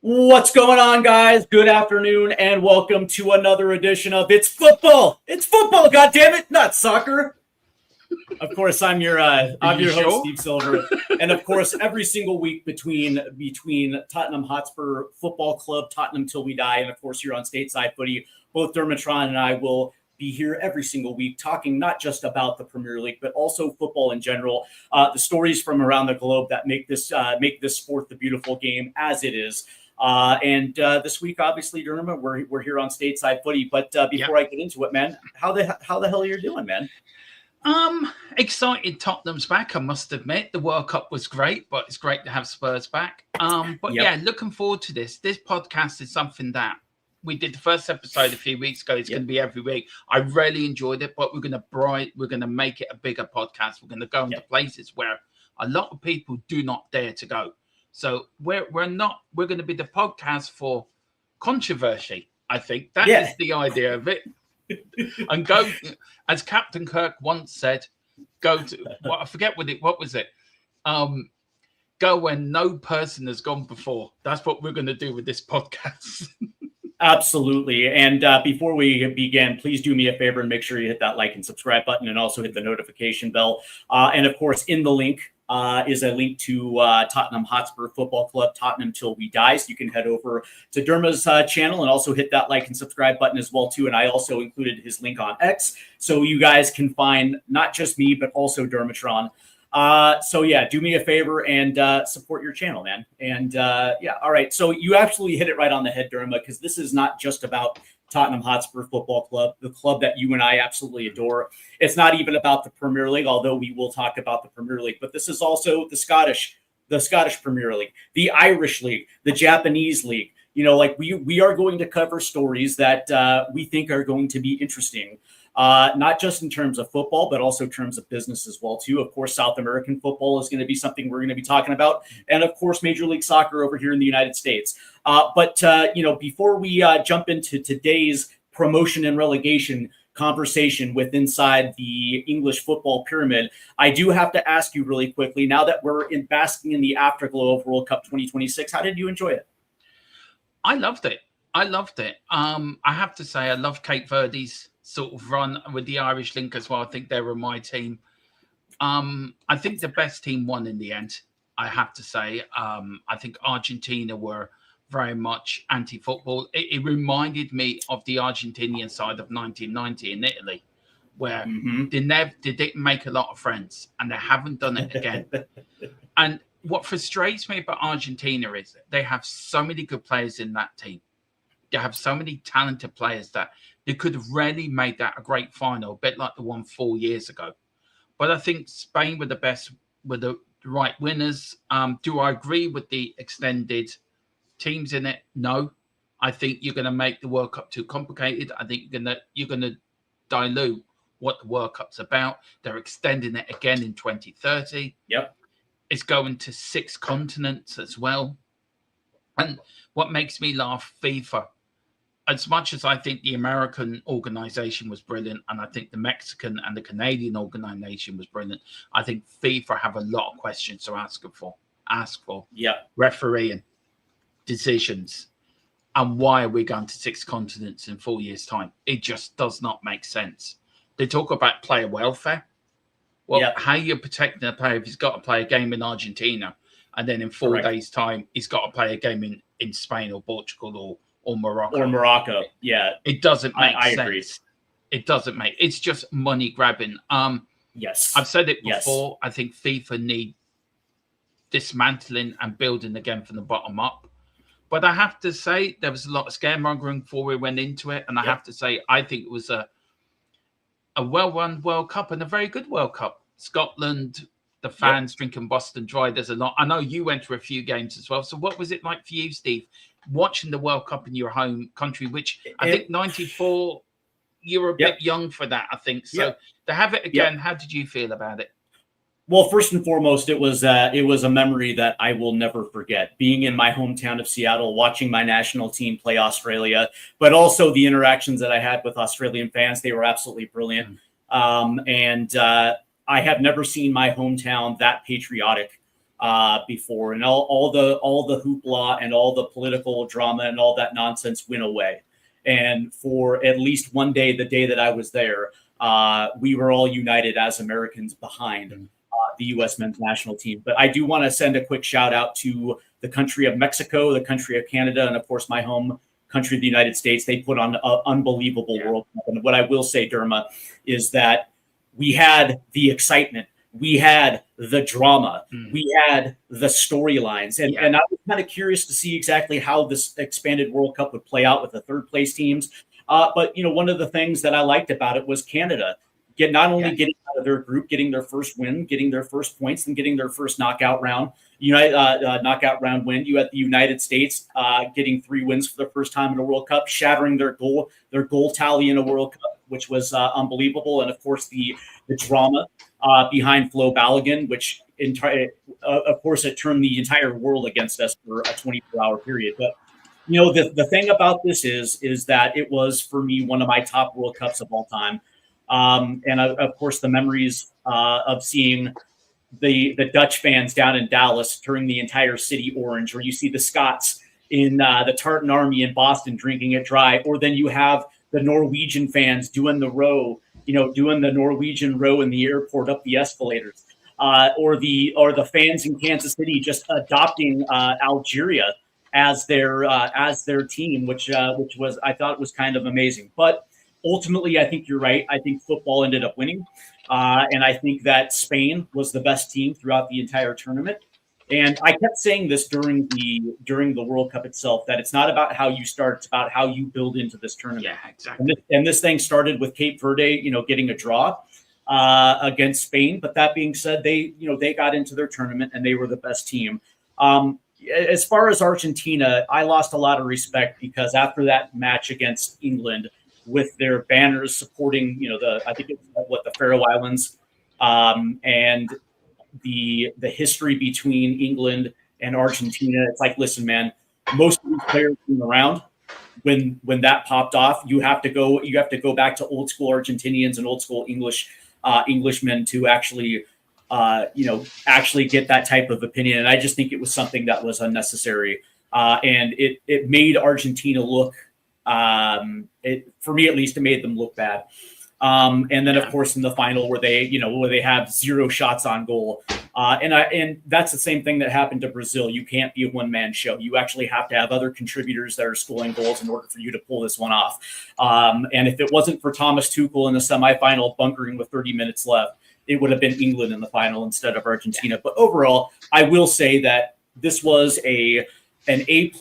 What's going on, guys? Good afternoon, and welcome to another edition of It's Football. It's football, goddammit, not soccer. Of course, I'm your host, Steve Silver, and of course, every single week between Tottenham Hotspur Football Club, Tottenham Till We Die, and of course, you're on Stateside Footy. Both Dermotron and I will be here every single week talking not just about the Premier League, but also football in general. The stories from around the globe that make this sport the beautiful game as it is. And this week, obviously, Dermo, we're here on Stateside Footy. But before I get into it, man, how the hell are you doing, man? Excited Tottenham's back, I must admit. The World Cup was great, but it's great to have Spurs back. Yeah, looking forward to this. This podcast is something that we did the first episode a few weeks ago. It's going to be every week. I really enjoyed it, but we're going to make it a bigger podcast. We're going to go into places where a lot of people do not dare to go. So we're going to be the podcast for controversy. I think that is the idea of it. And go, as Captain Kirk once said, I forget what was it? Go where no person has gone before. That's what we're going to do with this podcast. Absolutely. And before we begin, please do me a favor and make sure you hit that like and subscribe button and also hit the notification bell. And of course, in the link is a link to Tottenham Hotspur Football Club, Tottenham Till We Die. So you can head over to Derma's channel and also hit that like and subscribe button as well, too. And I also included his link on X. So you guys can find not just me, but also Dermotron. So yeah, do me a favor and support your channel, man. And all right. So you absolutely hit it right on the head, Derma, because this is not just about Tottenham Hotspur Football Club, the club that you and I absolutely adore. It's not even about the Premier League, although we will talk about the Premier League, but this is also the Scottish Premier League, the Irish League, the Japanese League. You know, like we are going to cover stories that we think are going to be interesting. Not just in terms of football, but also in terms of business as well, too. Of course, South American football is going to be something we're going to be talking about. And of course, Major League Soccer over here in the United States. But before we jump into today's promotion and relegation conversation with inside the English football pyramid, I do have to ask you really quickly, now that we're basking in the afterglow of World Cup 2026, how did you enjoy it? I loved it. I have to say, I love Cape Verde's sort of run with the Irish link as well. I think they were my team. I think the best team won in the end, I have to say. I think Argentina were very much anti-football. It reminded me of the Argentinian side of 1990 in Italy, where they didn't make a lot of friends, and they haven't done it again. And what frustrates me about Argentina is they have so many good players in that team. They have so many talented players that they could have really made that a great final, a bit like the one 4 years ago. But I think Spain were the best, were the right winners. Do I agree with the extended teams in it? No. I think you're going to make the World Cup too complicated. I think you're going to dilute what the World Cup's about. They're extending it again in 2030. Yep. It's going to 6 continents as well. And what makes me laugh, FIFA, as much as I think the American organization was brilliant, and I think the Mexican and the Canadian organization was brilliant, I think FIFA have a lot of questions to ask for refereeing decisions. And why are we going to 6 continents in 4 years' time? It just does not make sense. They talk about player welfare. Well, how you protecting a player if he's got to play a game in Argentina, and then in 4 days' time, he's got to play a game in Spain or Portugal or Morocco. It doesn't make sense. Agree. It doesn't make. It's just money grabbing. Yes, I've said it before. I think FIFA need dismantling and building again from the bottom up. But I have to say there was a lot of scaremongering before we went into it, and I have to say I think it was a well-run World Cup and a very good World Cup. Scotland, the fans drinking Boston Dry. There's a lot. I know you went to a few games as well. So what was it like for you, Steve, watching the World Cup in your home country, which I think 94, you were a bit young for that, I think. So to have it again, how did you feel about it? Well, first and foremost, it was a memory that I will never forget. Being in my hometown of Seattle, watching my national team play Australia, but also the interactions that I had with Australian fans. They were absolutely brilliant. And I have never seen my hometown that patriotic before, and all the hoopla and all the political drama and all that nonsense went away. And for at least one day, the day that I was there, we were all united as Americans behind the U.S. men's national team. But I do want to send a quick shout out to the country of Mexico, the country of Canada, and of course my home country, the United States. They put on an unbelievable World Cup. And what I will say, Derma, is that we had the excitement, we had the drama, we had the storylines, and I was kind of curious to see exactly how this expanded World Cup would play out with the third place teams. But one of the things that I liked about it was Canada not only getting out of their group, getting their first win, getting their first points, and getting their first knockout round win. You had the United States getting 3 wins for the first time in a World Cup, shattering their goal tally in a World Cup, which was unbelievable. And of course the drama behind Flo Balogun, which of course it turned the entire world against us for a 24-hour period. But the thing about this is that it was, for me, one of my top World Cups of all time. And of course, the memories of seeing the Dutch fans down in Dallas turning the entire city orange, or you see the Scots in the Tartan Army in Boston drinking it dry, or then you have the Norwegian fans doing the Norwegian row in the airport up the escalators, or the fans in Kansas City just adopting Algeria as their team, which was, I thought, was kind of amazing. But ultimately, I think you're right. I think football ended up winning. And I think that Spain was the best team throughout the entire tournament. And I kept saying this during the World Cup itself, that it's not about how you start, it's about how you build into this tournament. Yeah, exactly. And this thing started with Cape Verde, getting a draw against Spain. But that being said, they got into their tournament and they were the best team. As far as Argentina, I lost a lot of respect because after that match against England, with their banners supporting, I think it's the Faroe Islands, and the history between England and Argentina. It's like, listen, man, most of these players came around when that popped off. You have to go back to old school Argentinians and old school Englishmen to actually get that type of opinion. And I just think it was something that was unnecessary, and it made Argentina look. For me, at least, it made them look bad. And then, of course, in the final where they have 0 shots on goal. And that's the same thing that happened to Brazil. You can't be a one-man show. You actually have to have other contributors that are scoring goals in order for you to pull this one off. And if it wasn't for Thomas Tuchel in the semifinal bunkering with 30 minutes left, it would have been England in the final instead of Argentina. But overall, I will say that this was an A+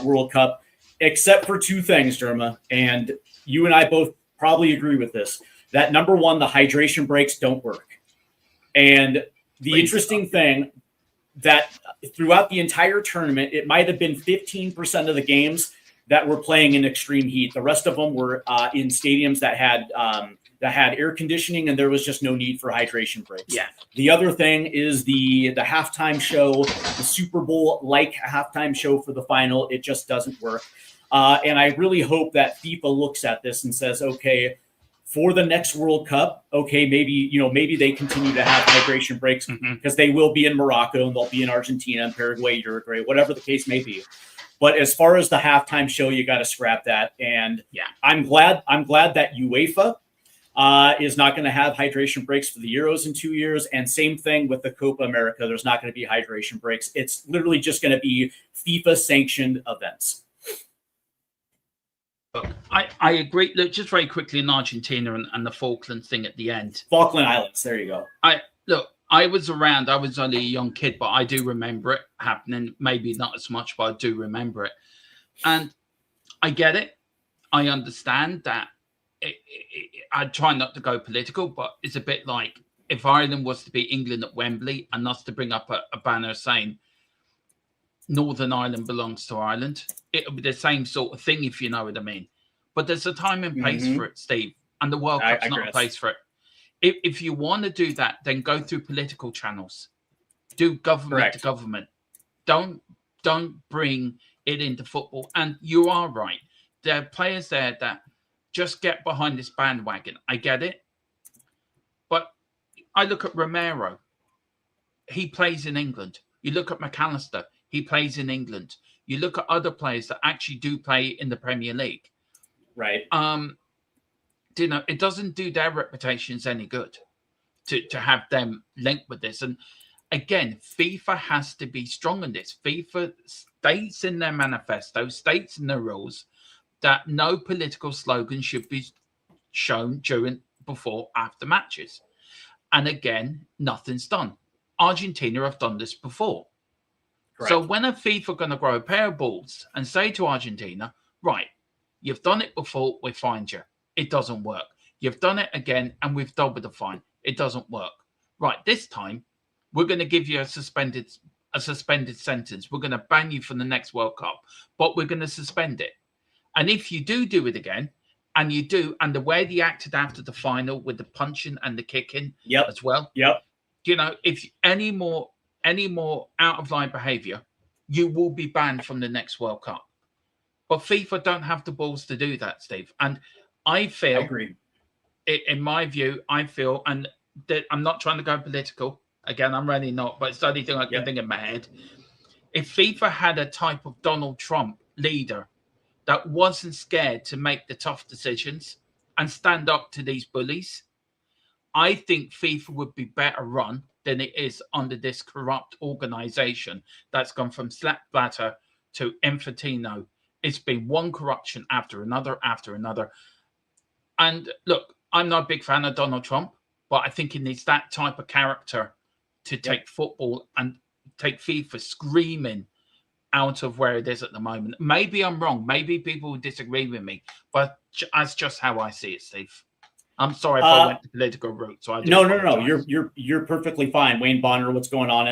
World Cup. Except for 2 things, Derma, and you and I both probably agree with this, that number one, the hydration breaks don't work. And the interesting thing that throughout the entire tournament, it might have been 15% of the games that were playing in extreme heat. The rest of them were in stadiums that had air conditioning, and there was just no need for hydration breaks. Yeah. The other thing is the halftime show, the Super Bowl-like halftime show for the final. It just doesn't work. And I really hope that FIFA looks at this and says, okay, for the next World Cup, okay, maybe they continue to have hydration breaks because they will be in Morocco and they'll be in Argentina and Paraguay, Uruguay, whatever the case may be. But as far as the halftime show, you got to scrap that. And I'm glad that UEFA is not going to have hydration breaks for the Euros in 2 years. And same thing with the Copa America. There's not going to be hydration breaks. It's literally just going to be FIFA sanctioned events. I agree. Look, just very quickly in Argentina and the Falklands thing at the end. Falkland Islands. There you go. I was around. I was only a young kid, but I do remember it happening. Maybe not as much, but I do remember it. And I get it. I understand that. I try not to go political, but it's a bit like if Ireland was to beat England at Wembley and us to bring up a banner saying Northern Ireland belongs to Ireland. It'll be the same sort of thing, if you know what I mean. But there's a time and place for it, Steve. And the World Cup's not a place for it. If you want to do that, then go through political channels. Do government to government. Don't bring it into football. And you are right. There are players there that just get behind this bandwagon. I get it. But I look at Romero. he plays in England. You look at McAllister, he plays in England. You look at other players that actually do play in the Premier League. Right. It doesn't do their reputations any good to have them linked with this. And again, FIFA has to be strong in this. FIFA states in their manifesto, states in their rules that no political slogan should be shown during, before, after matches. And again, nothing's done. Argentina have done this before. Correct. So when are FIFA going to grow a pair of balls and say to Argentina, right, you've done it before, we fined you. It doesn't work. You've done it again, and we've doubled the fine. It doesn't work. Right, this time, we're going to give you a suspended sentence. We're going to ban you from the next World Cup, but we're going to suspend it. And if you do it again, and you do, and the way they acted after the final with the punching and the kicking as well. Yep. If any more out of line behavior, you will be banned from the next World Cup. But FIFA don't have the balls to do that, Steve. And I feel, in my view, and that I'm not trying to go political. Again, I'm really not, but it's the only thing I can think in my head. If FIFA had a type of Donald Trump leader that wasn't scared to make the tough decisions and stand up to these bullies, I think FIFA would be better run than it is under this corrupt organization that's gone from Sepp Blatter to Infantino. It's been one corruption after another. And look, I'm not a big fan of Donald Trump, but I think he needs that type of character to take football and take FIFA screaming out of where it is at the moment. Maybe I'm wrong. Maybe people will disagree with me, but that's just how I see it, Steve. I'm sorry if I went the political route. So I no. You're perfectly fine. Wayne Bonner, what's going on?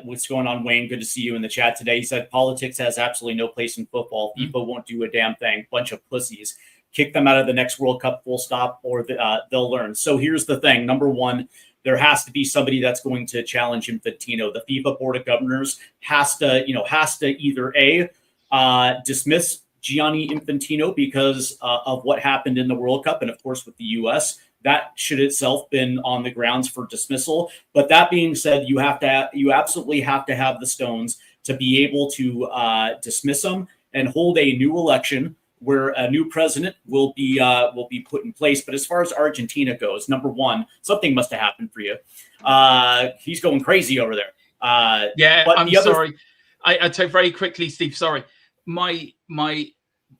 What's going on, Wayne? Good to see you in the chat today. He said politics has absolutely no place in football. FIFA won't do a damn thing. Bunch of pussies. Kick them out of the next World Cup, full stop, or they'll learn. So here's the thing. Number one, there has to be somebody that's going to challenge Infantino. The FIFA Board of Governors has to either dismiss Gianni Infantino because of what happened in the World Cup, and of course with the U.S. that should itself been on the grounds for dismissal. But that being said, you absolutely have to have the stones to be able to dismiss them and hold a new election where a new president will be put in place. But as far as Argentina goes, number one, something must have happened for you. He's going crazy over there. I'm sorry. I tell you very quickly, Steve. Sorry, my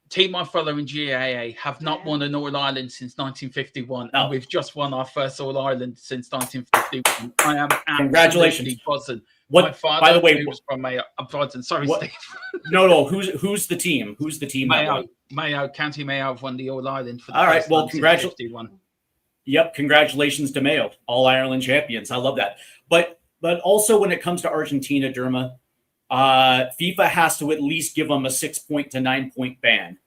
team I follow in GAA have not won an All Ireland since 1951, and we've just won our first All Ireland since 1951. I am congratulations. Buzzing. What? My father, by the way, was from Mayo. I'm buzzing. Sorry, Steve. No. Who's the team? Who's the team? Mayo, County Mayo have won the All Ireland for the all right. Well, congratulations. Yep, congratulations to Mayo, All Ireland champions. I love that. But also when it comes to Argentina, Derma, FIFA has to at least give them a 6-point to 9-point ban,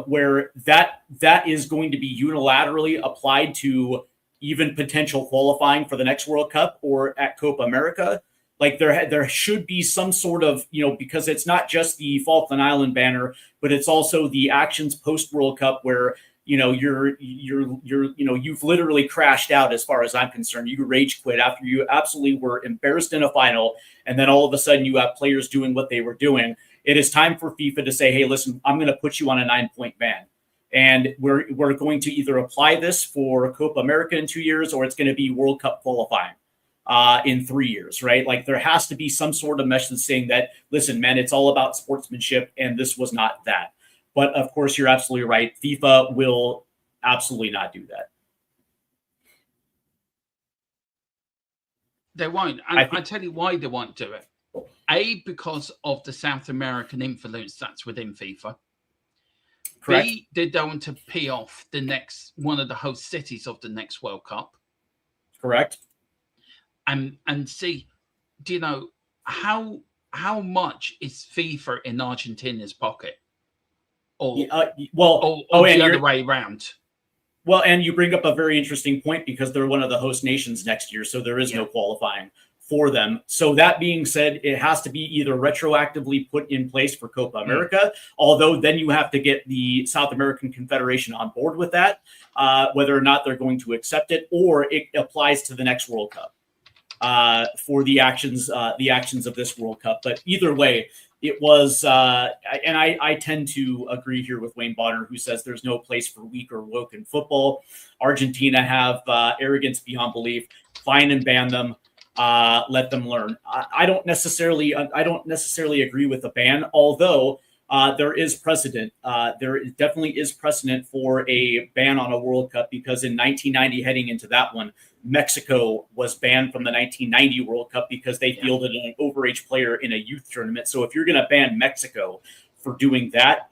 where that is going to be unilaterally applied to even potential qualifying for the next World Cup or at Copa America. Like there should be some sort of, because it's not just the Falkland Island banner, but it's also the actions post World Cup where you've literally crashed out as far as I'm concerned. You rage quit after you absolutely were embarrassed in a final, and then all of a sudden you have players doing what they were doing. It is time for FIFA to say, hey, listen, I'm going to put you on a 9-point ban. And we're going to either apply this for Copa America in 2 years, or it's going to be World Cup qualifying in 3 years, right? Like there has to be some sort of message saying that, listen, man, it's all about sportsmanship, and this was not that. But of course, you're absolutely right. FIFA will absolutely not do that. They won't. And I tell you why they won't do it. A, because of the South American influence that's within FIFA. Correct. B, they don't want to pee off one of the host cities of the next World Cup. Correct. And C, do you know how much is FIFA in Argentina's pocket? Or the other way around. Well, and you bring up a very interesting point because they're one of the host nations next year, so there is no qualifying for them. So that being said, it has to be either retroactively put in place for Copa America, although then you have to get the South American Confederation on board with that, whether or not they're going to accept it, or it applies to the next World Cup. for the actions of this World Cup. But either way, it was, and I tend to agree here with Wayne Bonner, who says there's no place for weak or woke in football. Argentina have arrogance beyond belief. Fine and ban them. Let them learn. I don't necessarily agree with the ban, although there is precedent. There definitely is precedent for a ban on a World Cup, because in 1990, heading into that one, Mexico was banned from the 1990 World Cup because they fielded an overage player in a youth tournament. So if you're going to ban Mexico for doing that,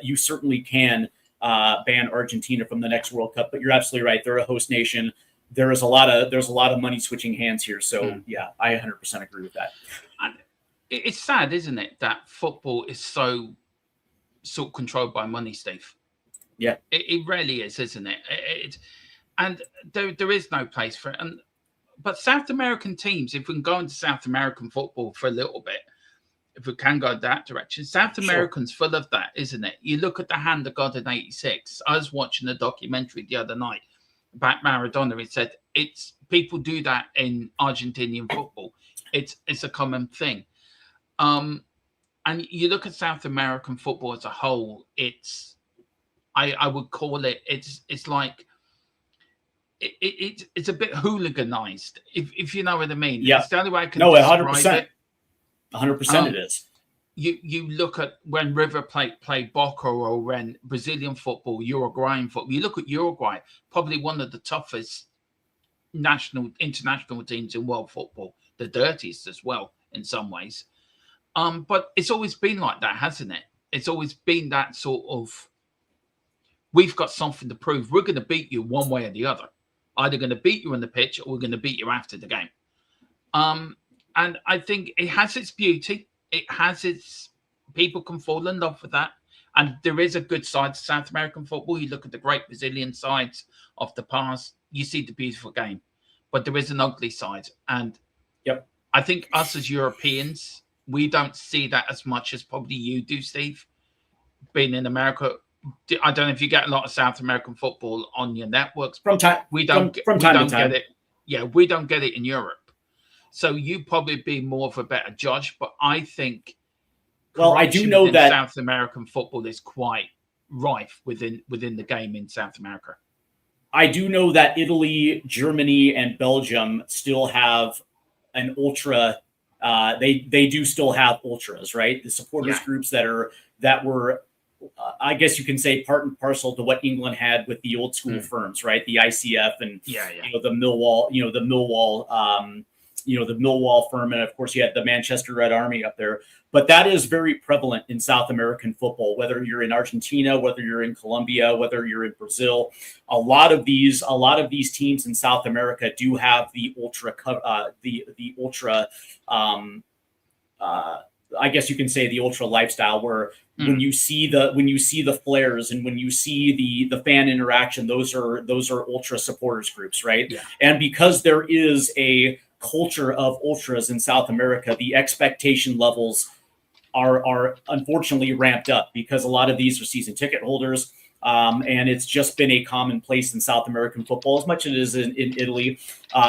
you certainly can ban Argentina from the next World Cup. But you're absolutely right; they're a host nation. There's a lot of money switching hands here. So yeah, I 100% agree with that. And it's sad, isn't it, that football is so sort of controlled by money, Steve? Yeah, it really is, isn't it? And there is no place for it. But South American teams, if we can go into South American football for a little bit, if we can go that direction, South American's full of that, isn't it? You look at the hand of God in '86. I was watching a documentary the other night about Maradona. It said people do that in Argentinian football. It's a common thing. And you look at South American football as a whole, I would call it's like it's a bit hooliganized, if you know what I mean. Yeah. It's the only way I can describe 100%. It. 100% it is. You look at when River Plate play Boca, or when Brazilian football, Uruguayan football. You look at Uruguay, probably one of the toughest international teams in world football, the dirtiest as well in some ways. But it's always been like that, hasn't it? It's always been that sort of, we've got something to prove. We're going to beat you one way or the other. Either going to beat you on the pitch, or we're going to beat you after the game. And I think it has its beauty. It has its, people can fall in love with that. And there is a good side to South American football. You look at the great Brazilian sides of the past, you see the beautiful game. But there is an ugly side. And I think us as Europeans, we don't see that as much as probably you do, Steve. Being in America, I don't know if you get a lot of South American football on your networks. From time to time. Get it. Yeah, we don't get it in Europe. So you probably be more of a better judge. But I think, well, I do know that South American football is quite rife within the game in South America. I do know that Italy, Germany, and Belgium still have an ultra. They do still have ultras, right? The supporters groups that were, I guess you can say, part and parcel to what England had with the old school firms, right? The ICF and the Millwall, the Millwall firm, and of course you had the Manchester Red Army up there. But that is very prevalent in South American football, whether you're in Argentina, whether you're in Colombia, whether you're in Brazil. A lot of these teams in South America do have the ultra. I guess you can say the ultra lifestyle, where when you see the flares and when you see the fan interaction, those are ultra supporters groups, right? Yeah. And because there is a culture of ultras in South America, the expectation levels are unfortunately ramped up, because a lot of these are season ticket holders. And it's just been a commonplace in South American football, as much as it is in Italy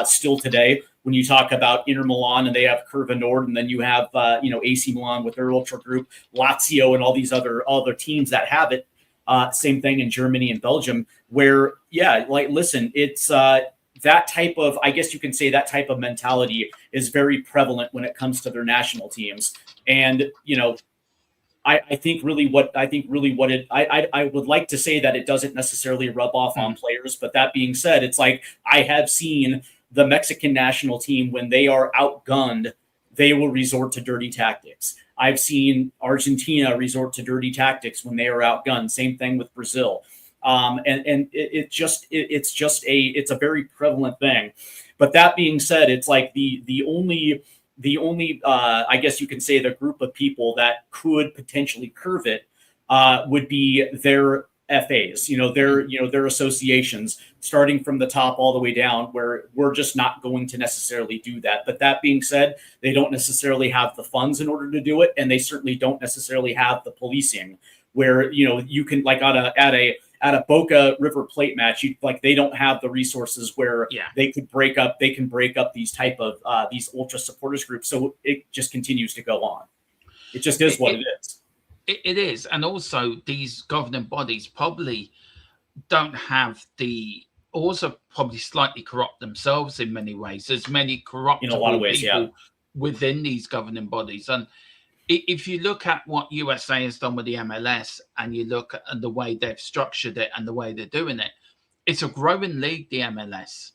still today. When you talk about Inter Milan and they have Curva Nord, and then you have AC Milan with their ultra group, Lazio, and all these other teams that have it. Same thing in Germany and Belgium, where listen, it's that type of, I guess you can say, that type of mentality is very prevalent when it comes to their national teams. And I would like to say that it doesn't necessarily rub off on players, but that being said, it's like, I have seen the Mexican national team, when they are outgunned, they will resort to dirty tactics. I've seen Argentina resort to dirty tactics when they are outgunned. Same thing with Brazil. It's a very prevalent thing. But that being said, it's like the only I guess you can say the group of people that could potentially curve it would be their FAs, their associations, starting from the top all the way down, where we're just not going to necessarily do that. But that being said, they don't necessarily have the funds in order to do it, and they certainly don't necessarily have the policing, where you can, like, at at a Boca River Plate match, they don't have the resources where they can break up these type of these ultra supporters groups. So it just continues to go on. It just is what it is. It is. And also these governing bodies probably don't have also probably slightly corrupt themselves in many ways. There's many corruptible in a lot of ways, people within these governing bodies. And if you look at what USA has done with the MLS and you look at the way they've structured it and the way they're doing it, it's a growing league, the MLS,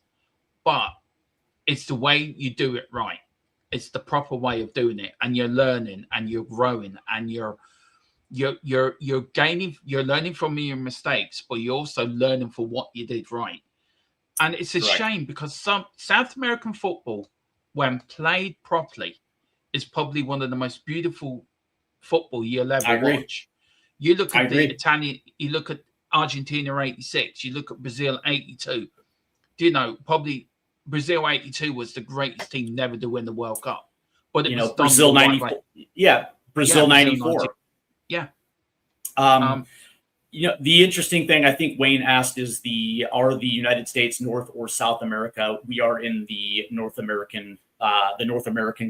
but it's the way you do it right. It's the proper way of doing it, and you're learning and you're growing and you're gaining, you're learning from your mistakes, but you're also learning for what you did right. And it's a shame because some South American football, when played properly, is probably one of the most beautiful football you'll ever watch. You look at the Italian, you look at Argentina 86, you look at Brazil 82. Do you know, probably Brazil 82 was the greatest team never to win the World Cup. But it was Brazil 94. Brazil 94. Yeah. The interesting thing I think Wayne asked is are the United States North or South America? We are in the North American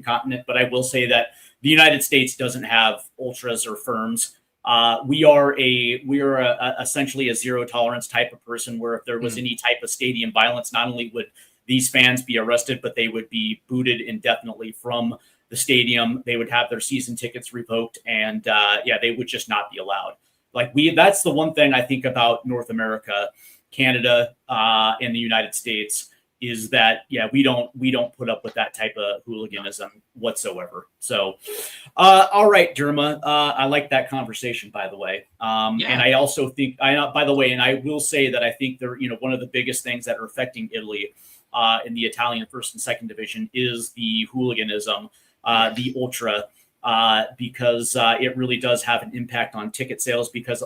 continent, but I will say that the United States doesn't have ultras or firms. We are essentially a zero tolerance type of person, where if there was any type of stadium violence, not only would these fans be arrested, but they would be booted indefinitely from the stadium. They would have their season tickets revoked, and they would just not be allowed. That's the one thing I think about North America, Canada, and the United States is that, we don't put up with that type of hooliganism whatsoever. So, all right, Derma, I like that conversation, by the way. And I also think, by the way, and I will say that I think they're, one of the biggest things that are affecting Italy in the Italian first and second division is the hooliganism, the ultra, because it really does have an impact on ticket sales because,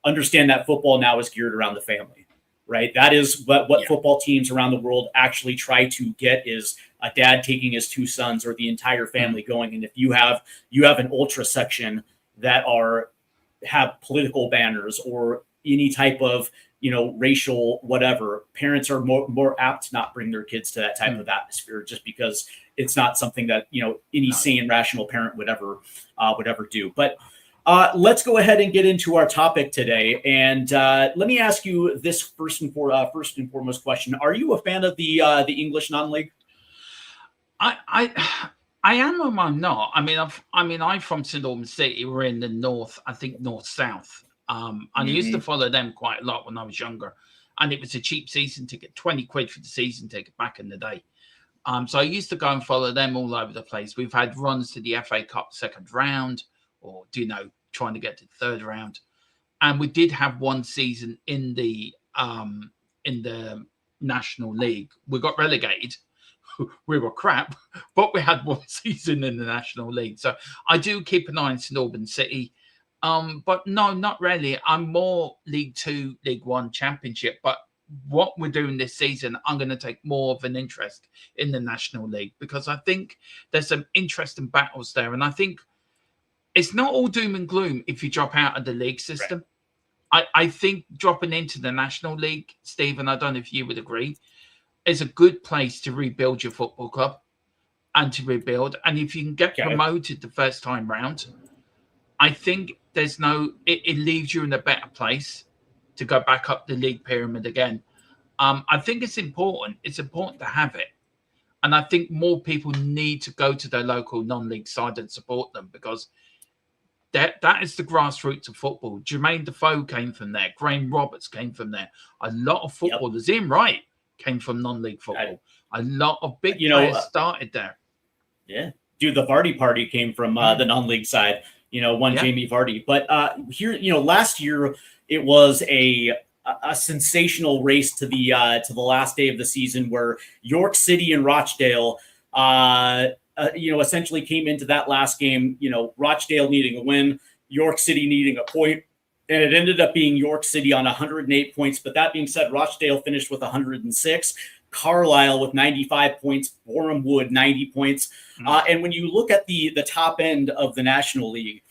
understand that football now is geared around the family. Right. That is what football teams around the world actually try to get is a dad taking his two sons or the entire family going. And if you have an ultra section that have political banners or any type of, racial whatever, parents are more apt to not bring their kids to that type of atmosphere just because it's not something that, any sane, rational parent would ever do. But let's go ahead and get into our topic today. And let me ask you this first and foremost question. Are you a fan of the English non-league? I am or I'm not. I'm from St Albans City. We're in the north, I think north-south. I used to follow them quite a lot when I was younger. And it was a cheap season ticket, 20 quid for the season ticket back in the day. So I used to go and follow them all over the place. We've had runs to the FA Cup second round or, trying to get to the third round. And we did have one season in the National League. We got relegated. We were crap, but we had one season in the National League. So I do keep an eye on St Albans City. But no, not really. I'm more League Two, League One, Championship. But what we're doing this season, I'm going to take more of an interest in the National League because I think there's some interesting battles there. And I think it's not all doom and gloom if you drop out of the league system. Right. I think dropping into the National League, Steve, and I don't know if you would agree, is a good place to rebuild your football club and to rebuild. And if you can get promoted the first time round, I think it leaves you in a better place to go back up the league pyramid again. I think it's important. It's important to have it. And I think more people need to go to their local non-league side and support them because that is the grassroots of football. Jermaine Defoe came from there. Graham Roberts came from there. A lot of footballers, Ian Wright came from non-league football. A lot of big players started there. Yeah. Dude, the Vardy party came from the non-league side. Jamie Vardy. But here, last year it was a sensational race to the last day of the season where York City and Rochdale, essentially came into that last game. Rochdale needing a win, York City needing a point, and it ended up being York City on 108 points. But that being said, Rochdale finished with 106. Carlisle with 95 points, Boreham Wood 90 points. And when you look at the top end of the National League,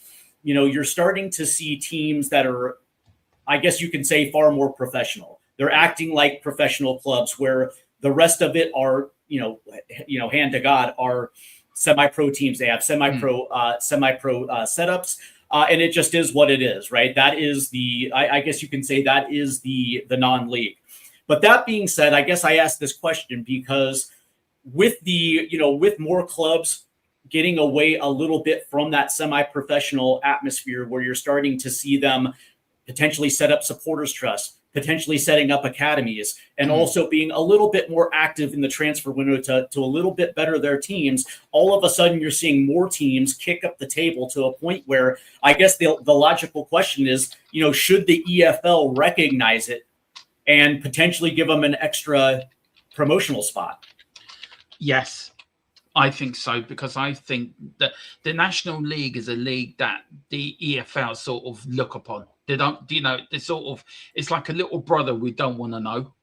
you're starting to see teams that are I guess you can say, far more professional. They're acting like professional clubs, where the rest of it are, hand to God, are semi-pro teams. They have semi-pro setups, and it just is what it is, right? That is I guess you can say that is the non-league. But that being said, I guess I asked this question because with with more clubs getting away a little bit from that semi-professional atmosphere, where you're starting to see them potentially set up supporters trust, potentially setting up academies, and also being a little bit more active in the transfer window to a little bit better their teams, all of a sudden you're seeing more teams kick up the table to a point where I guess the logical question is, should the EFL recognize it and potentially give them an extra promotional spot? Yes, I think so, because I think that the National League is a league that the EFL sort of look upon. They don't, they sort of, it's like a little brother we don't want to know.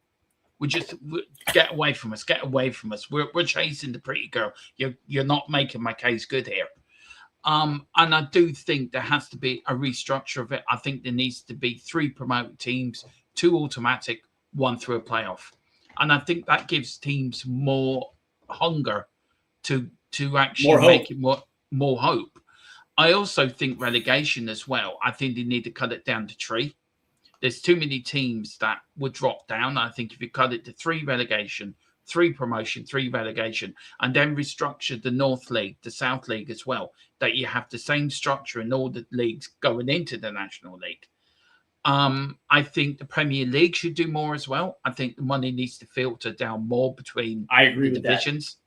We get away from us, get away from us. We're chasing the pretty girl. You're not making my case good here. And I do think there has to be a restructure of it. I think there needs to be 3 promoted teams, 2 automatic, 1 through a playoff. And I think that gives teams more hunger to actually make it more hope. I also think relegation as well. I think they need to cut it down to 3. There's too many teams that would drop down. I think if you cut it to 3 relegation, 3 promotion, 3 relegation, and then restructure the North League, the South League as well, that you have the same structure in all the leagues going into the National League. I think the Premier League should do more as well. I think the money needs to filter down more between the divisions.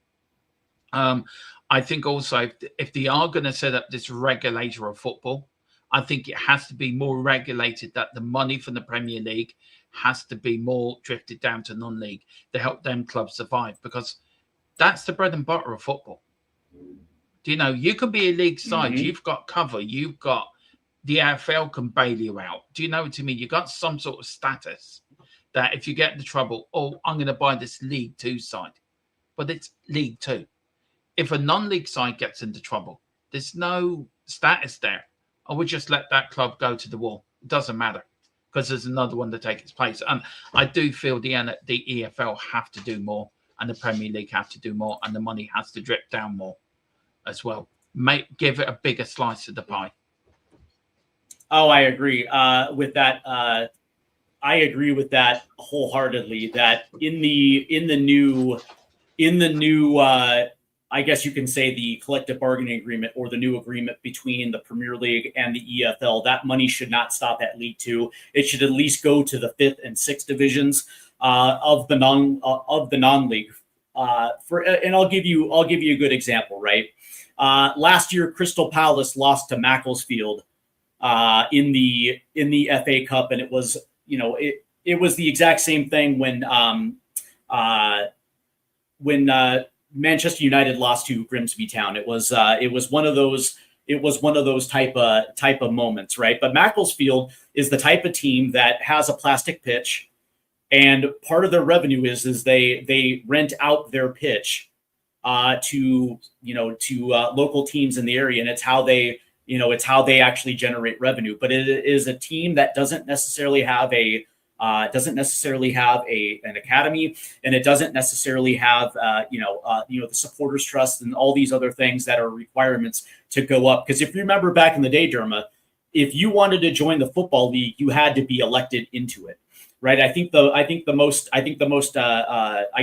I think also if they are going to set up this regulator of football, I think it has to be more regulated, that the money from the Premier League has to be more drifted down to non-league to help them clubs survive, because that's the bread and butter of football. You can be a league side, you've got cover, you've got the AFL can bail you out. Do you know what I mean? You've got some sort of status that if you get into trouble, I'm going to buy this League 2 side. But it's League 2. If a non-league side gets into trouble, there's no status there. I would just let that club go to the wall. It doesn't matter, because there's another one to take its place. And I do feel the EFL have to do more, and the Premier League have to do more, and the money has to drip down more as well. Give it a bigger slice of the pie. Oh, I agree with that. I agree with that wholeheartedly. That in the new I guess you can say the collective bargaining agreement, or the new agreement between the Premier League and the EFL, that money should not stop at League 2. It should at least go to the 5th and 6th divisions of the non-league. And I'll give you a good example, right? Last year, Crystal Palace lost to Macclesfield in the FA Cup, and it was it was the exact same thing when Manchester United lost to Grimsby Town. It was one of those type of moments, right? But Macclesfield is the type of team that has a plastic pitch, and part of their revenue is they rent out their pitch to local teams in the area, and it's how they actually generate revenue. But it is a team that doesn't necessarily have an academy, and it doesn't necessarily have the supporters trust and all these other things that are requirements to go up. Because if you remember back in the day, Derma, if you wanted to join the football league, you had to be elected into it, right? I think the most I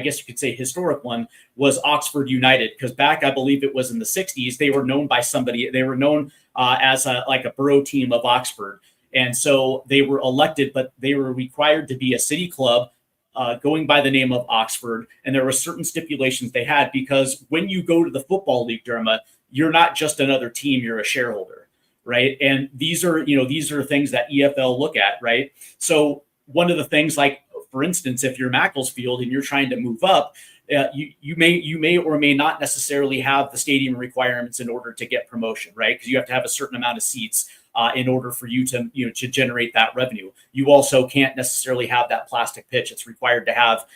guess you could say historic one was Oxford United, because back, I believe it was in the 60s, they were known by somebody. They were known as a borough team of Oxford. And so they were elected, but they were required to be a city club going by the name of Oxford. And there were certain stipulations they had, because when you go to the football league, Derma, you're not just another team, you're a shareholder, right? And these are things that EFL look at, right? So one of the things, like, for instance, if you're Macclesfield and you're trying to move up, you may or may not necessarily have the stadium requirements in order to get promotion, right? Because you have to have a certain amount of seats in order for you to generate that revenue. You also can't necessarily have that plastic pitch. It's required to have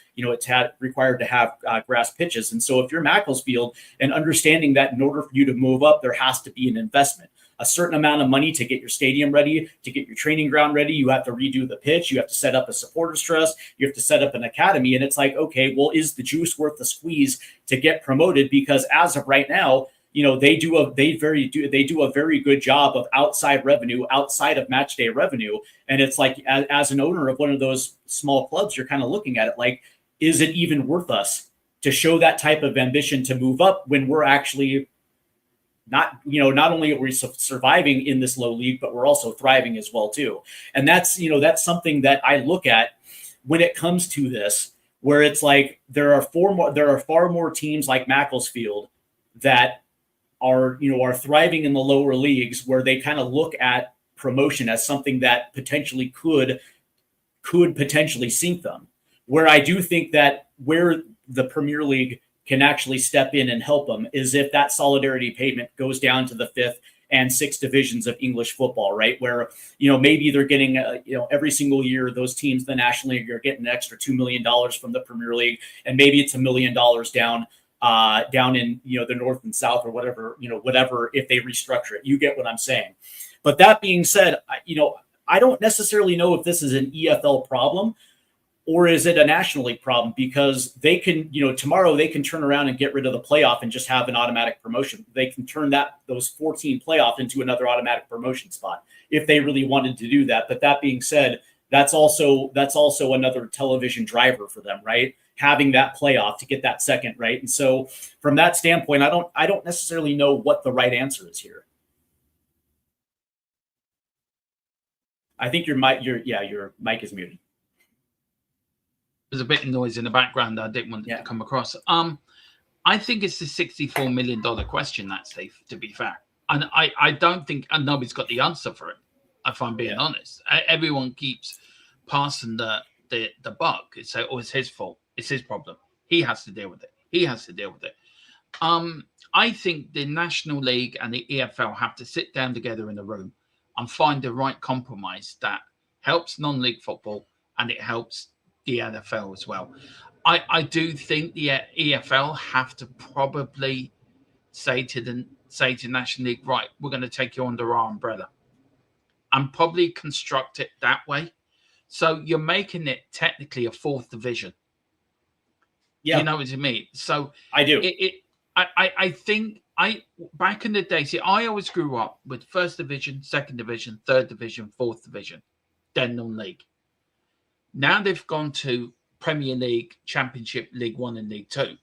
grass pitches. And so if you're Macclesfield, and understanding that in order for you to move up, there has to be an investment. a certain amount of money to get your stadium ready, to get your training ground ready. You have to redo the pitch. You have to set up a supporters trust. You have to set up an academy. And it's like, okay, well, is the juice worth the squeeze to get promoted? Because as of right now, they do a very good job of outside revenue, outside of match day revenue. And it's like, as an owner of one of those small clubs, you're kind of looking at it like, is it even worth us to show that type of ambition to move up when we're actually not only are we surviving in this low league, but we're also thriving as well too. And that's something that I look at when it comes to this, where it's like there are far more teams like Macclesfield that are thriving in the lower leagues, where they kind of look at promotion as something that potentially could potentially sink them. Where I do think that where the Premier League can actually step in and help them is if that solidarity payment goes down to the 5th and 6th divisions of English football, right? Where, maybe they're getting, every single year, those teams in the National League are getting an extra $2 million from the Premier League. And maybe it's $1 million down in, the North and South or whatever, if they restructure it. You get what I'm saying. But that being said, I don't necessarily know if this is an EFL problem or is it a National League problem, because they can, tomorrow they can turn around and get rid of the playoff and just have an automatic promotion. They can turn those 14 playoff into another automatic promotion spot if they really wanted to do that. But that being said, that's also another television driver for them, right? Having that playoff to get that second, right? And so from that standpoint, I don't necessarily know what the right answer is here. I think your mic is muted. There's a bit of noise in the background I didn't want to come across. I think it's the $64 million question, that's safe, to be fair. And I don't think, and nobody's got the answer for it, if I'm being honest. Everyone keeps passing the buck. It's his fault. It's his problem. He has to deal with it. I think the National League and the EFL have to sit down together in a room and find the right compromise that helps non-league football and it helps the NFL as well. I do think the EFL have to probably say to National League, right, we're going to take you under our umbrella, and probably construct it that way. So you're making it technically a 4th division. Yeah, you know what I mean. So I do. I think back in the day, see, I always grew up with 1st division, 2nd division, 3rd division, 4th division, then non-league. Now they've gone to Premier League, Championship, League 1 and League 2.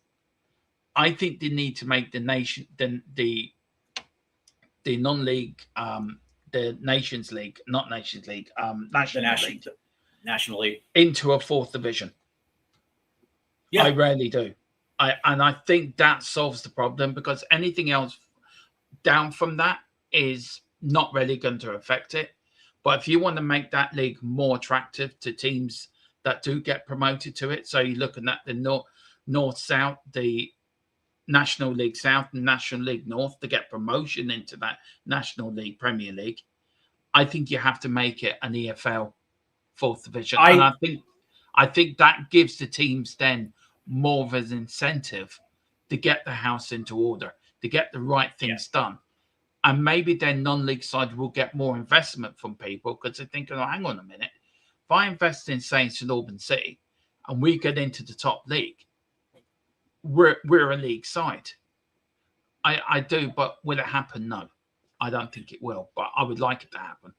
I think they need to make the non-league, the Nations League, not Nations League, National League into a 4th division. Yeah. I rarely do. I think that solves the problem, because anything else down from that is not really going to affect it. But if you want to make that league more attractive to teams that do get promoted to it, so you're looking at the North-South, the National League South and National League North to get promotion into that National League Premier League, I think you have to make it an EFL 4th division. And I think that gives the teams then more of an incentive to get the house into order, to get the right things done. And maybe then non-league side will get more investment from people, because they're thinking, oh, hang on a minute. If I invest in, say, St Albans City and we get into the top league, we're a league side. I do, but will it happen? No, I don't think it will, but I would like it to happen.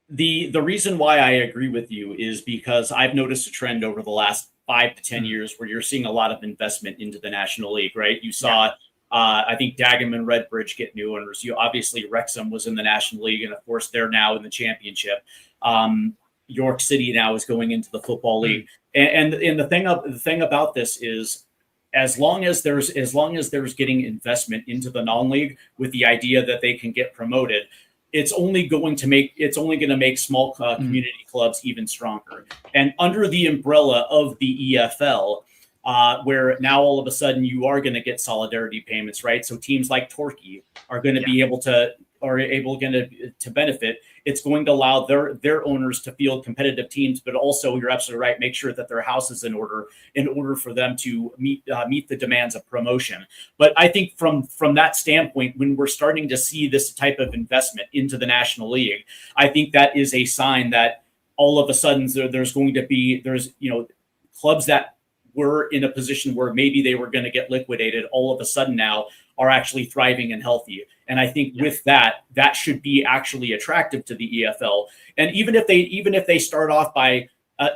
The reason why I agree with you is because I've noticed a trend over the last 5 to 10 years where you're seeing a lot of investment into the National League, right? You saw I think Dagenham and Redbridge get new owners. Obviously Wrexham was in the National League, and of course they're now in the Championship. York City now is going into the Football League, and the thing about this is, as long as there's getting investment into the non-league with the idea that they can get promoted, it's only going to make small community clubs even stronger. And under the umbrella of the EFL, where now all of a sudden you are going to get solidarity payments, right? So teams like Torquay are going to be able to are able to benefit. It's going to allow their owners to field competitive teams, but also, you're absolutely right, make sure that their house is in order for them to meet the demands of promotion. But I think from that standpoint, when we're starting to see this type of investment into the National League, I think that is a sign that all of a sudden there's clubs that were in a position where maybe they were going to get liquidated, all of a sudden now are actually thriving and healthy. And I think with that should be actually attractive to the EFL. And even if they start off by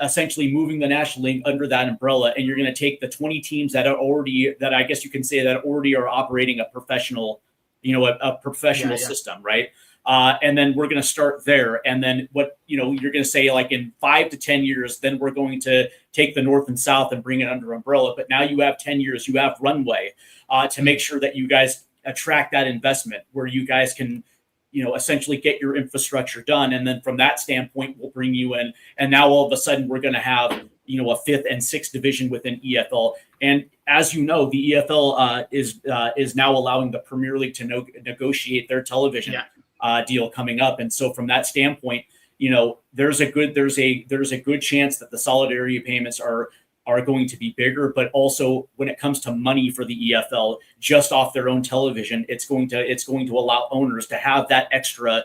essentially moving the National League under that umbrella, and you're going to take the 20 teams that I guess you can say that already are operating a professional, a professional system, right? And then we're going to start there. And then you're going to say, like, in 5 to 10 years, then we're going to take the North and South and bring it under umbrella. But now you have 10 years, you have runway to make sure that you guys attract that investment where you guys can, essentially get your infrastructure done. And then from that standpoint, we'll bring you in. And now all of a sudden we're going to have, a 5th and 6th division within EFL. And as you know, the EFL is now allowing the Premier League to negotiate their television deal coming up. And so from that standpoint, there's a good chance that the solidarity payments are going to be bigger, but also when it comes to money for the EFL, just off their own television, it's going to allow owners to have that extra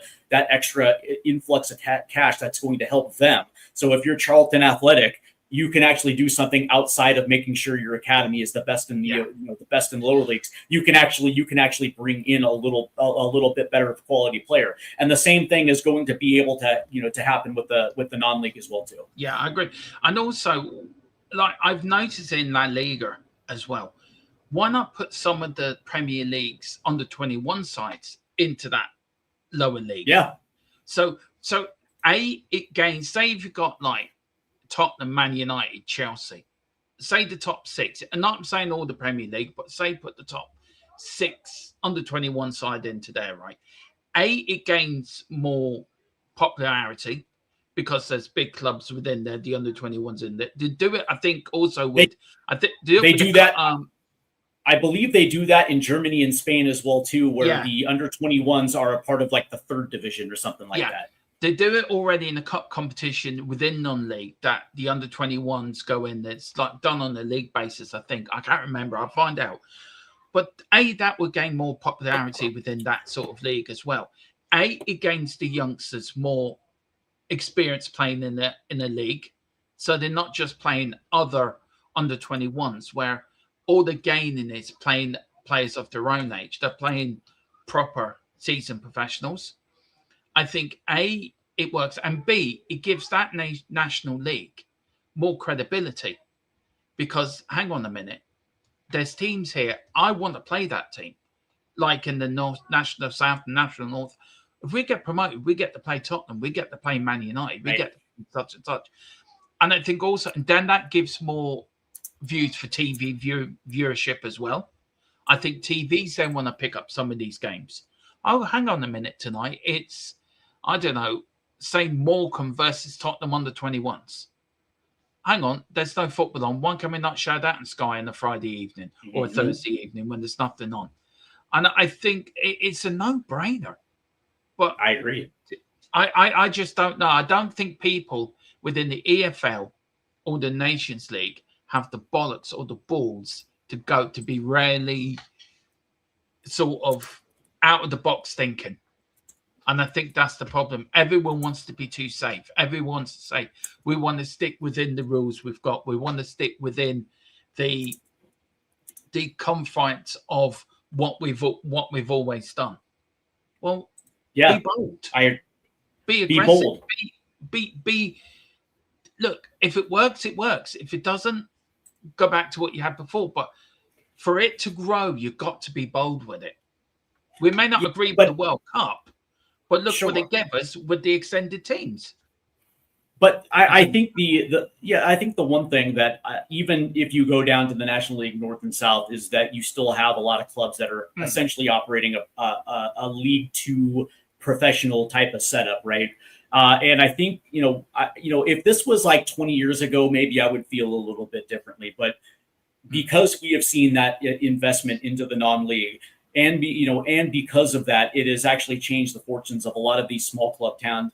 influx of cash that's going to help them. So if you're Charlton Athletic, you can actually do something outside of making sure your academy is the best in the best in lower leagues. You can actually bring in a little bit better quality player, and the same thing is going to be able to happen with the non-league as well too. Yeah, I agree. And also, like, I've noticed in La Liga as well, why not put some of the Premier League's under 21 sides into that lower league? Yeah. So it gains. Say if you've got like Tottenham, Man United, Chelsea, say the top 6, and not saying all the Premier League, but say put the top 6 under 21 side into there, right? It gains more popularity because there's big clubs within there, the under 21s in there. To do it, I think also with they do that. I believe they do that in Germany and Spain as well too, where the under 21s are a part of like the 3rd division or something like that. They do it already in a cup competition within non-league that the under 21s go in. It's like done on a league basis, I think. I can't remember. I'll find out. But that would gain more popularity within that sort of league as well. It gains the youngsters more experience playing in the league. So they're not just playing other under 21s where all they're gaining is playing players of their own age. They're playing proper seasoned professionals. I think A, it works, and B, it gives that National League more credibility because, hang on a minute, there's teams here. I want to play that team, like in the North, National South and National North. If we get promoted, we get to play Tottenham, we get to play Man United, we get to play such and such. And I think also, and then that gives more views for TV viewership as well. I think TVs then want to pick up some of these games. Oh, hang on a minute tonight. It's, I don't know, say Morecambe versus Tottenham under 21s. Hang on, there's no football on. Why can we not show that on Sky on a Friday evening or a Thursday evening when there's nothing on? And I think it's a no-brainer. But I agree. I just don't know. I don't think people within the EFL or the Nations League have the bollocks or the balls to be really sort of out of the box thinking. And I think that's the problem. Everyone wants to be too safe. Everyone wants to say, we want to stick within the rules we've got. We want to stick within the confines of what we've always done. Well, be bold. Be aggressive. Be bold. Be look, if it works, it works. If it doesn't, go back to what you had before. But for it to grow, you've got to be bold with it. We may not agree with the World Cup, but look what it gave us with the extended teams. But I think I think the one thing that even if you go down to the National League North and South is that you still have a lot of clubs that are essentially operating a League Two professional type of setup, right? And I think if this was like 20 years ago, maybe I would feel a little bit differently. But because we have seen that investment into the non-league, and and because of that, it has actually changed the fortunes of a lot of these small club town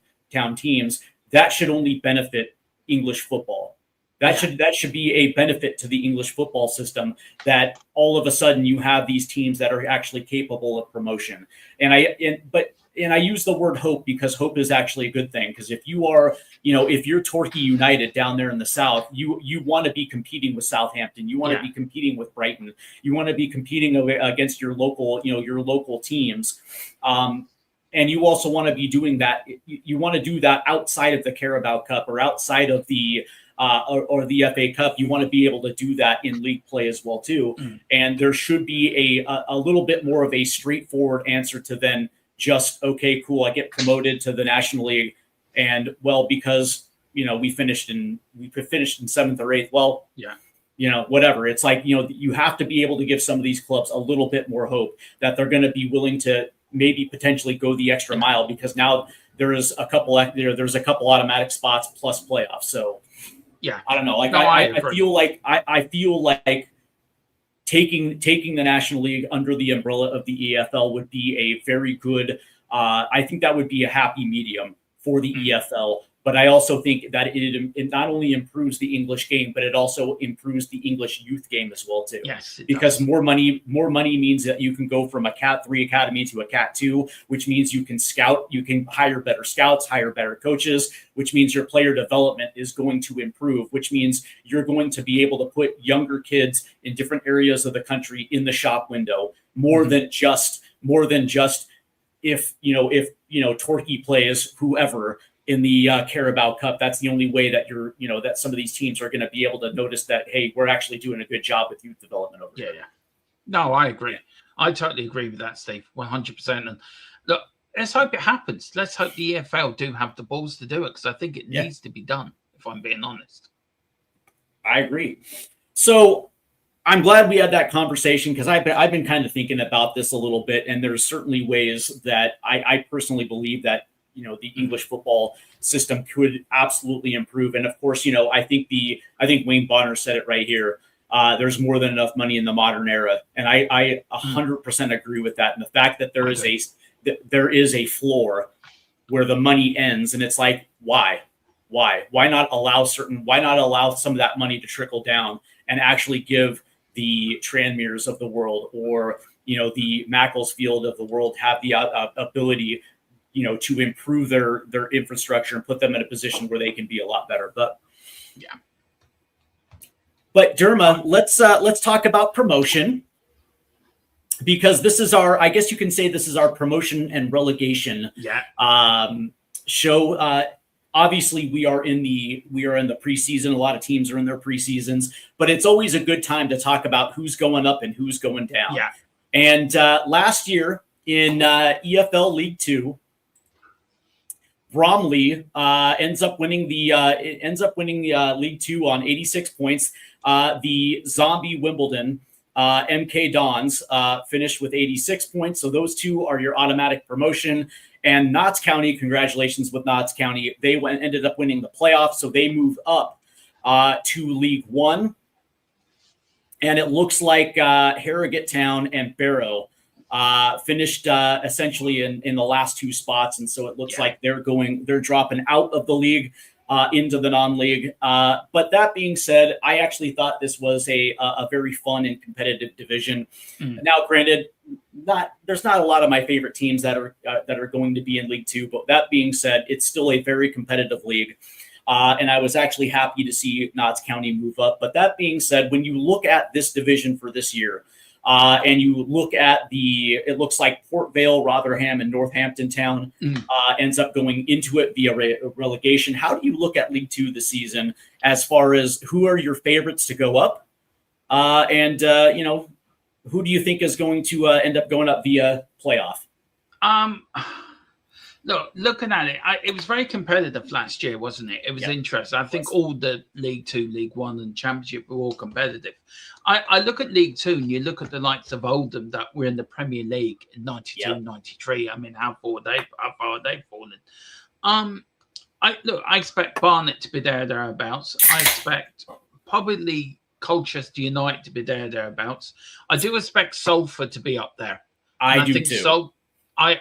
teams. That should only benefit English football. That should be a benefit to the English football system, that all of a sudden you have these teams that are actually capable of promotion. And I use the word hope because hope is actually a good thing. Because if you are, if you're Torquay United down there in the South, you want to be competing with Southampton. You want to be competing with Brighton. You want to be competing against your local teams. And you also want to be doing that. You want to do that outside of the Carabao Cup or outside of the or the FA Cup. You want to be able to do that in league play as well too. And there should be a little bit more of a straightforward answer to then just, okay, cool, I get promoted to the National League, and well, because we finished in 7th or 8th. Well, whatever. It's like you have to be able to give some of these clubs a little bit more hope that they're going to be willing to maybe potentially go the extra mile, because now there's a couple automatic spots plus playoffs. So I don't know. Like I feel like taking the National League under the umbrella of the EFL would be a very good. I think that would be a happy medium for the EFL. But I also think that it not only improves the English game, but it also improves the English youth game as well too. Yes, because more money means that you can go from a Cat 3 academy to a Cat 2, which means you can scout, you can hire better scouts, hire better coaches, which means your player development is going to improve, which means you're going to be able to put younger kids in different areas of the country in the shop window more than just if Torquay plays whoever in the Carabao Cup. That's the only way that that some of these teams are going to be able to notice that, hey, we're actually doing a good job with youth development over here. Yeah. No, I agree. I totally agree with that, Steve, 100%. And look, let's hope it happens. Let's hope the EFL do have the balls to do it, because I think it needs to be done, if I'm being honest. I agree. So I'm glad we had that conversation, because I've been kind of thinking about this a little bit, and there's certainly ways that I personally believe that the English football system could absolutely improve. And of course, I think Wayne Bonner said it right here. There's more than enough money in the modern era. And I 100% agree with that. And the fact that there is a floor where the money ends, and it's like, why not allow some of that money to trickle down and actually give the Tranmeres of the world, or, the Macclesfield of the world, have the ability to improve their infrastructure and put them in a position where they can be a lot better. But Derma, let's talk about promotion, because this is I guess you can say this is our promotion and relegation show. Obviously we are in the preseason. A lot of teams are in their preseasons, but it's always a good time to talk about who's going up and who's going down. And last year in EFL League 2, Bromley ends up winning the League 2 on 86 points. The Zombie Wimbledon MK Dons finished with 86 points. So those two are your automatic promotion. And Notts County, congratulations with Notts County. They ended up winning the playoffs, so they moved up to League 1. And it looks like Harrogate Town and Barrow finished essentially in the last two spots, and so it looks like they're dropping out of the league into the non-league. But that being said, I actually thought this was a very fun and competitive division. Now, granted, there's not a lot of my favorite teams that are going to be in League 2, but that being said, it's still a very competitive league. And I was actually happy to see Notts County move up. But that being said, when you look at this division for this year, and you look at it looks like Port Vale, Rotherham, and Northampton Town ends up going into it via relegation. How do you look at League 2 this season as far as who are your favorites to go up? And who do you think is going to end up going up via playoff? Look, looking at it, it was very competitive last year, wasn't it? It was interesting. I think all the League 2, League 1 and Championship were all competitive. I look at League 2 and you look at the likes of Oldham that were in the Premier League in 92, 93. I mean, how far are they fallen? I expect Barnet to be thereabouts. I expect probably Colchester United to be thereabouts. I do expect Salford to be up there. I do too. So I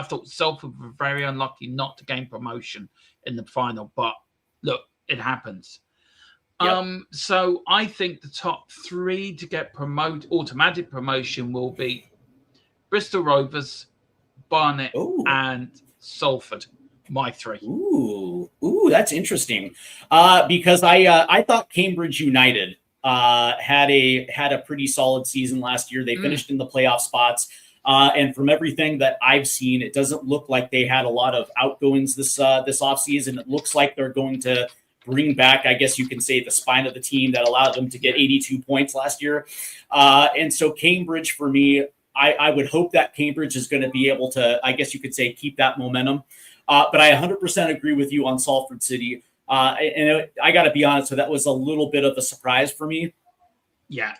thought Salford were very unlucky not to gain promotion in the final, but look, it happens. Yep. So I think the top 3 to get automatic promotion will be Bristol Rovers, Barnet, Ooh. and Salford. My 3. Ooh, that's interesting. Because I thought Cambridge United had a pretty solid season last year. They finished in the playoff spots. And from everything that I've seen, it doesn't look like they had a lot of outgoings this offseason. It looks like they're going to bring back, I guess you can say, the spine of the team that allowed them to get 82 points last year. And so Cambridge, for me, I would hope that Cambridge is going to be able to, I guess you could say, keep that momentum. But I 100% agree with you on Salford City. And I got to be honest, so that was a little bit of a surprise for me. Yeah.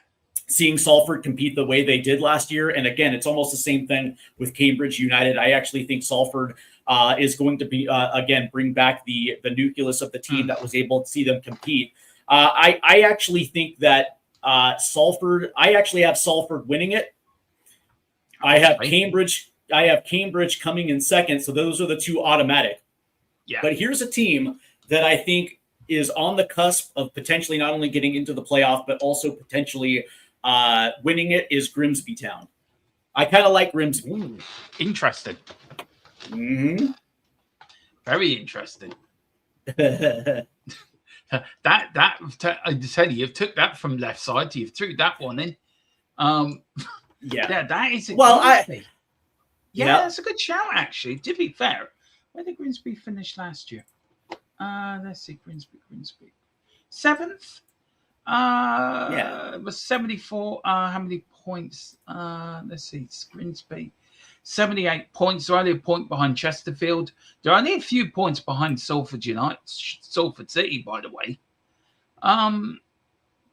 Seeing Salford compete the way they did last year. And again, it's almost the same thing with Cambridge United. I actually think Salford is going to be, again, bring back the nucleus of the team that was able to see them compete. I actually think that Salford, I actually have Salford winning it. I have Cambridge coming in second. So those are the 2 automatic. Yeah. But here's a team that I think is on the cusp of potentially not only getting into the playoff, but also potentially winning it, is Grimsby Town. I kind of like Grimsby. Ooh, interesting. Mm-hmm. Very interesting. I tell you took that from left side. You threw that one in. Yeah, that is. That's a good shout, actually. To be fair, where did Grimsby finish last year? Let's see, Grimsby 7th. It was 74. How many points? Let's see, it's Grimsby 78 points. They're only a point behind Chesterfield. They're only a few points behind Salford City, by the way.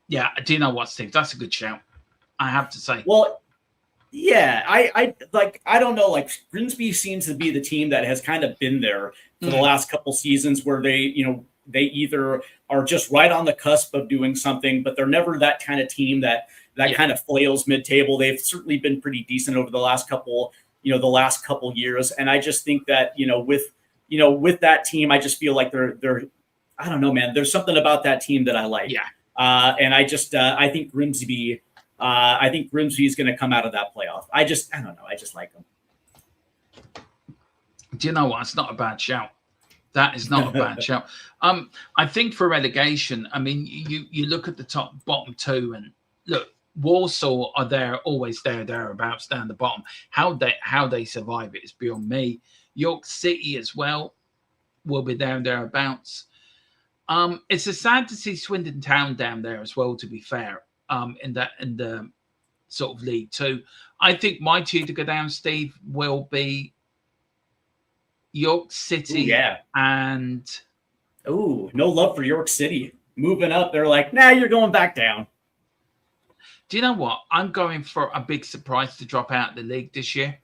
Yeah, do you know what, Steve? That's a good shout, I have to say. Well, yeah, I don't know. Like, Grimsby seems to be the team that has kind of been there for the last couple seasons, where they either are just right on the cusp of doing something, but they're never that kind of team that kind of flails mid-table. They've certainly been pretty decent over the last couple years, and I just think that with that team, I just feel like they're I don't know, man. There's something about that team that I like. Yeah, and I think Grimsby. I think Grimsby is going to come out of that playoff. I don't know. I just like them. Do you know what? It's not a bad shout. That is not a bad shout. I think for relegation, I mean, you look at the bottom 2, and look, Walsall are always thereabouts down the bottom. How they survive it is beyond me. York City as well will be thereabouts. It's sad to see Swindon Town down there as well, to be fair. In the sort of League 2. I think my 2 to go down, Steve, will be York City. And no love for York City. Moving up, they're like, nah, you're going back down. Do you know what? I'm going for a big surprise to drop out of the league this year.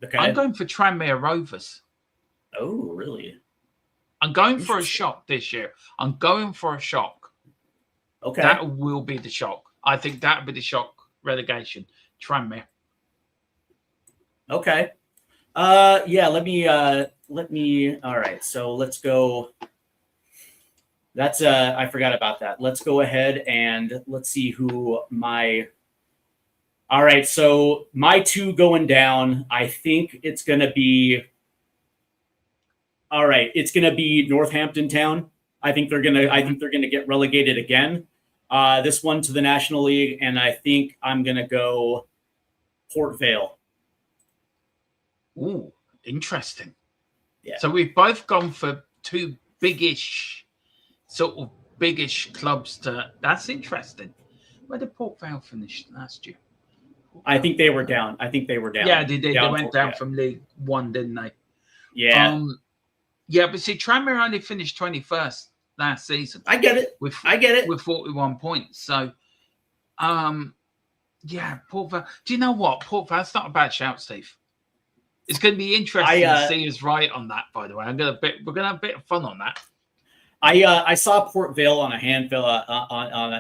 Okay. I'm going for Tranmere Rovers. Oh, really? I'm going for a shock this year. I'm going for a shock. Okay. That will be the shock. I think that will be the shock relegation. Tranmere. Okay. Let me all right. So let's go. That's I forgot about that. Let's go ahead and let's see who all right. So my 2 going down, I think it's going to be, all right. It's going to be Northampton Town. I think they're going to get relegated again. This one to the National League, and I think I'm going to go Port Vale. Ooh, interesting. Yeah. So we've both gone for 2 biggish clubs. That's interesting. Where did Port Vale finish last year? I think they were down. Yeah, they did. They went down from League 1, didn't they? Yeah. But see, Tranmere only finished 21st last season. I get it. With 41 points. So, Port Vale. Do you know what? Port Vale's not a bad shout, Steve. It's going to be interesting to see us right on that. By the way, we're going to have a bit of fun on that. I saw Port Vale on a handful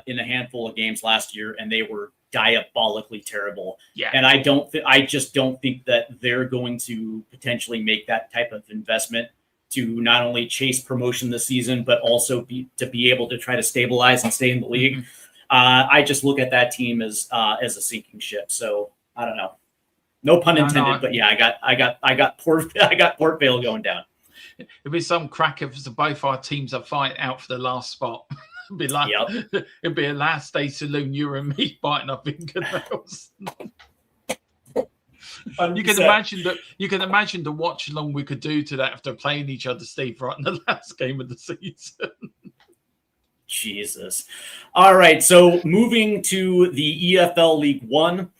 in a handful of games last year, and they were diabolically terrible. Yeah. And I just don't think that they're going to potentially make that type of investment to not only chase promotion this season, but also be able to try to stabilize and stay in the league. I just look at that team as a sinking ship. So I don't know. No pun intended, but yeah, I got Port Vale going down. It'd be some crack if both our teams are fighting out for the last spot. It'd be like it'd be a last day saloon, you and me biting our fingernails. You can imagine the watch along we could do to that after playing each other, Steve, right in the last game of the season. Jesus. All right, so moving to the EFL League One.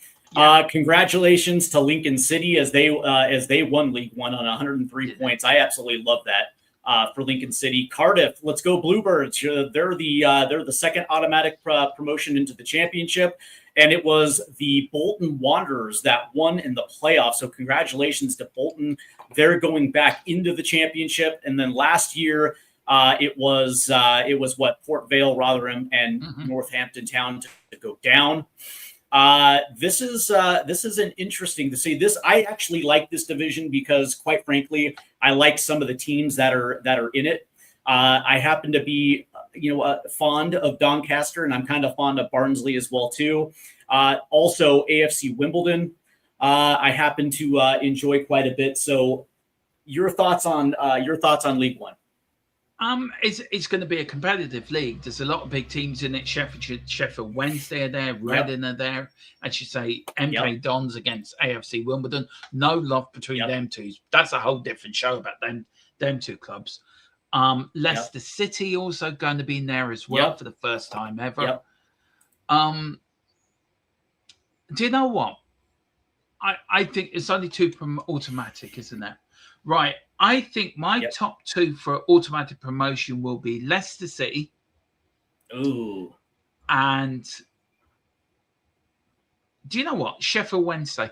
Congratulations to Lincoln City as they won League One on 103 points. I absolutely love that for Lincoln City. Cardiff, let's go Bluebirds. They're the second automatic promotion into the championship, and it was the Bolton Wanderers that won in the playoffs. So congratulations to Bolton. They're going back into the championship, and then last year it was Port Vale, Rotherham, and Northampton Town to go down. This is an interesting to see. This I actually like this division because, quite frankly, I like some of the teams that are in it. I happen to be fond of Doncaster, and I'm kind of fond of Barnsley as well too. Also, AFC Wimbledon, I happen to enjoy quite a bit. So, your thoughts on League One? It's going to be a competitive league. There's a lot of big teams in it. Sheffield Wednesday are there. Reading are there. As you say, MK Dons against AFC Wimbledon. No love between them two. That's a whole different show about them two clubs. Leicester City also going to be in there as well for the first time ever. Do you know what? I think it's only two from automatic, isn't it? Right. I think my top two for automatic promotion will be Leicester City. Ooh. And do you know what? Sheffield Wednesday.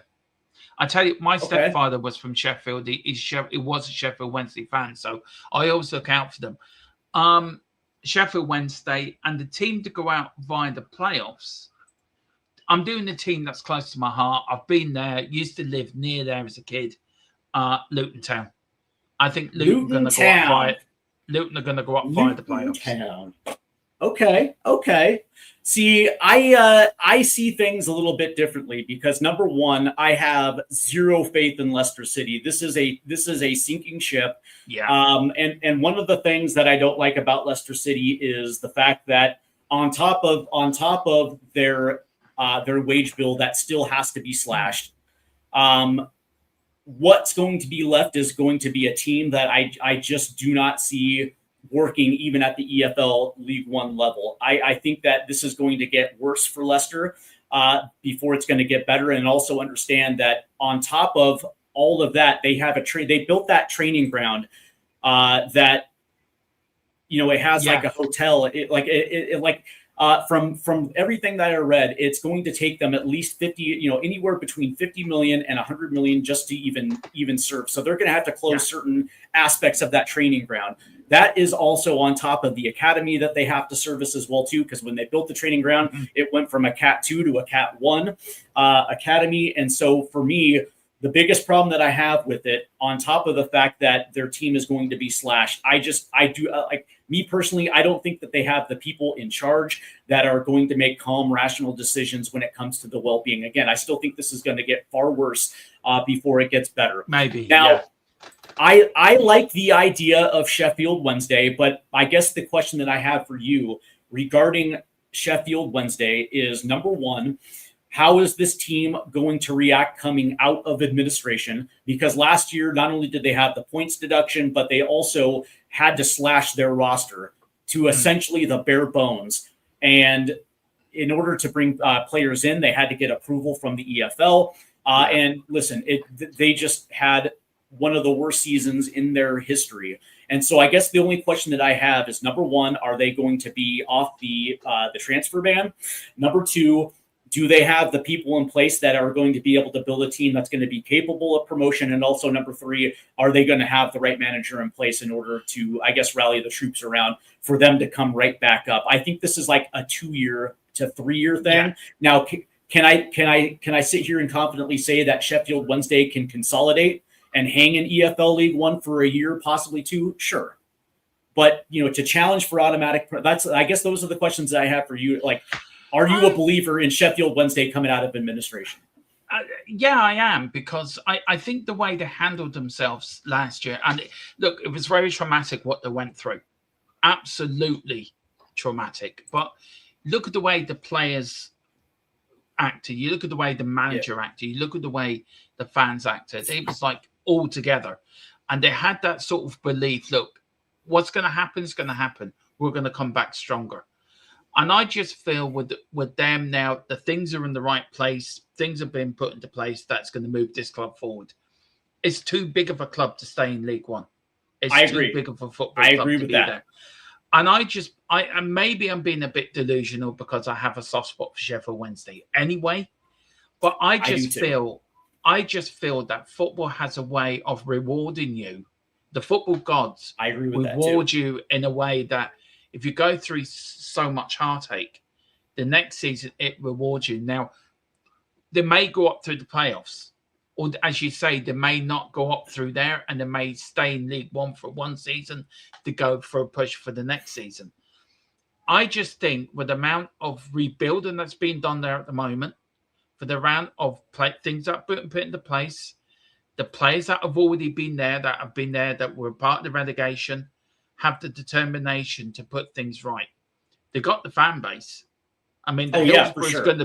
I tell you, my stepfather was from Sheffield. He was a Sheffield Wednesday fan, so I always look out for them. Sheffield Wednesday and the team to go out via the playoffs. I'm doing the team that's close to my heart. I've been there, used to live near there as a kid. Luton Town. I think Luton are going to go up via the playoffs. Town. Okay. See, I see things a little bit differently because number one, I have zero faith in Leicester City. This is a sinking ship. Yeah. And one of the things that I don't like about Leicester City is the fact that on top of their wage bill that still has to be slashed. What's going to be left is going to be a team that I just do not see working even at the EFL League One level. I think that this is going to get worse for Leicester before it's going to get better. And also understand that on top of all of that, they have they built that training ground that it has like a hotel. From everything that I read, it's going to take them at least 50, anywhere between 50 million and 100 million just to even serve. So they're going to have to close certain aspects of that training ground. That is also on top of the academy that they have to service as well too, because when they built the training ground, it went from a Cat 2 to a Cat 1 academy. And so for me, the biggest problem that I have with it, on top of the fact that their team is going to be slashed, me personally, I don't think that they have the people in charge that are going to make calm, rational decisions when it comes to the well-being. Again, I still think this is going to get far worse before it gets better. Maybe. Now, I like the idea of Sheffield Wednesday, but I guess the question that I have for you regarding Sheffield Wednesday is, number one, how is this team going to react coming out of administration? Because last year, not only did they have the points deduction, but they also had to slash their roster to essentially the bare bones. And in order to bring players in, they had to get approval from the EFL. And listen, they just had one of the worst seasons in their history. And so I guess the only question that I have is, number one, are they going to be off the transfer ban? Number two, do they have the people in place that are going to be able to build a team that's going to be capable of promotion? And also, number three, are they going to have the right manager in place in order to, I guess, rally the troops around for them to come right back up? I think this is like a 2-year to 3-year thing. Yeah. Now, Can I sit here and confidently say that Sheffield Wednesday can consolidate and hang in EFL League One for a year, possibly two? Sure. But, to challenge for automatic, I guess those are the questions that I have for you. Like, are you a believer in Sheffield Wednesday coming out of administration? Yeah, I am, because I think the way they handled themselves last year, and look, it was very traumatic what they went through. Absolutely traumatic. But look at the way the players acted. You look at the way the manager acted. You look at the way the fans acted. It was like all together. And they had that sort of belief, look, what's going to happen is going to happen. We're going to come back stronger. And I just feel with them now, the things are in the right place. Things have been put into place that's going to move this club forward. It's too big of a club to stay in League One. It's too big of a football club to be there. And maybe I'm being a bit delusional because I have a soft spot for Sheffield Wednesday anyway. But I just feel that football has a way of rewarding you. The football gods reward you in a way that if you go through so much heartache, the next season it rewards you. Now, they may go up through the playoffs, or as you say, they may not go up through there, and they may stay in League One for one season to go for a push for the next season. I just think with the amount of rebuilding that's being done there at the moment, for the amount of things that are put into place, the players that have already been there, that were part of the relegation, have the determination to put things right. They got the fan base. I mean, Hillsborough's going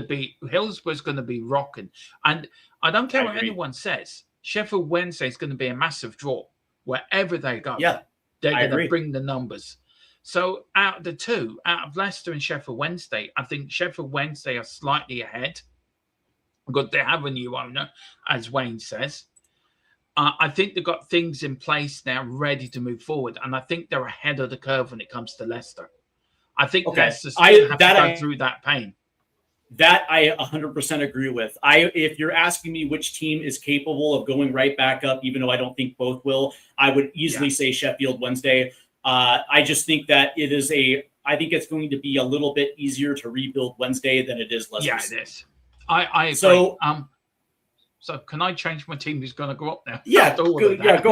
to be rocking. And I don't care what anyone says. Sheffield Wednesday is going to be a massive draw wherever they go. Yeah, they're going to bring the numbers. So out of the two, out of Leicester and Sheffield Wednesday, I think Sheffield Wednesday are slightly ahead because they have a new owner, as Wayne says. I think they've got things in place now ready to move forward. And I think they're ahead of the curve when it comes to Leicester. I think Leicester still have to go through that pain. That I 100% agree with. If you're asking me which team is capable of going right back up, even though I don't think both will, I would easily say Sheffield Wednesday. I just think that I think it's going to be a little bit easier to rebuild Wednesday than it is Leicester. Yeah, it is. I agree. So can I change my team who's going to go up now? Yeah, go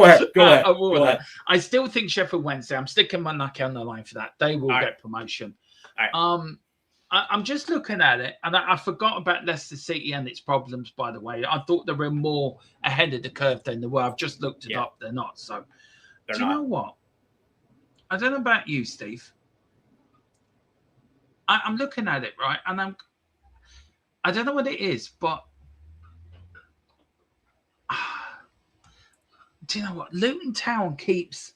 ahead. I still think Sheffield Wednesday. I'm sticking my neck on the line for that. They will get promotion. I'm just looking at it, and I forgot about Leicester City and its problems, by the way. I thought they were more ahead of the curve than they were. I've just looked it up. They're not. So do you know what? I don't know about you, Steve. I'm looking at it, right? And I don't know what it is, but do you know what? Luton Town keeps.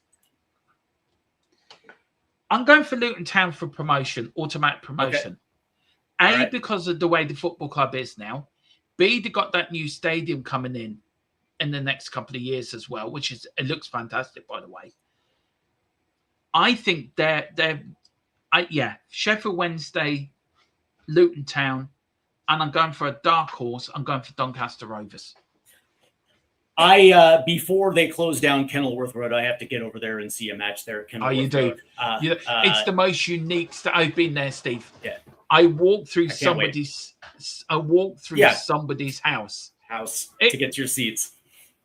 I'm going for Luton Town for promotion, automatic promotion. Okay. Because of the way the football club is now. B, they got that new stadium coming in the next couple of years as well, it looks fantastic, by the way. I think Sheffield Wednesday, Luton Town, and I'm going for a dark horse. I'm going for Doncaster Rovers. Before they close down Kenilworth Road, I have to get over there and see a match there at Kenilworth you do. Road. It's the most unique. I've been there, Steve. Yeah. I walked through somebody's house to get your seats.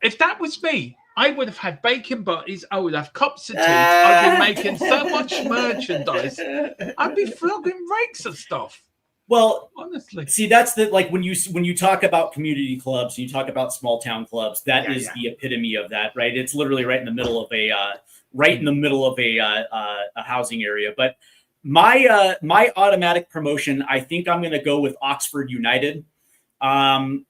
If that was me, I would have had bacon butties. I would have cups of tea. I'd be making so much merchandise. I'd be flogging rakes of stuff. Well, honestly, see, that's when you talk about community clubs, you talk about small town clubs. That is the epitome of that, right? It's literally right in the middle of a housing area. But my automatic promotion, I think I'm going to go with Oxford United. I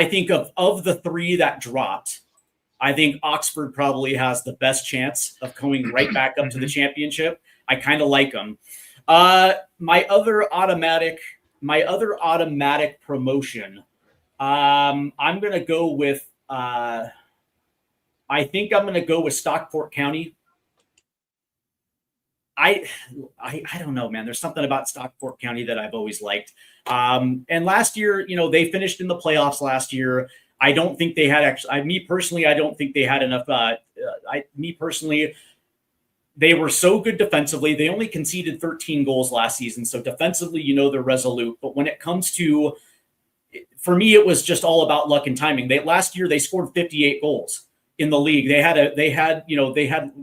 think of the three that dropped, I think Oxford probably has the best chance of going right back up to the championship. I kind of like them. My other automatic promotion, I'm going to go with, I think I'm going to go with Stockport County. I don't know, man. There's something about Stockport County that I've always liked. And last year, they finished in the playoffs last year. I don't think they had me personally, I don't think they had enough. They were so good defensively. They only conceded 13 goals last season. So defensively, they're resolute. But when it comes to for me, it was just all about luck and timing. Last year they scored 58 goals in the league. They had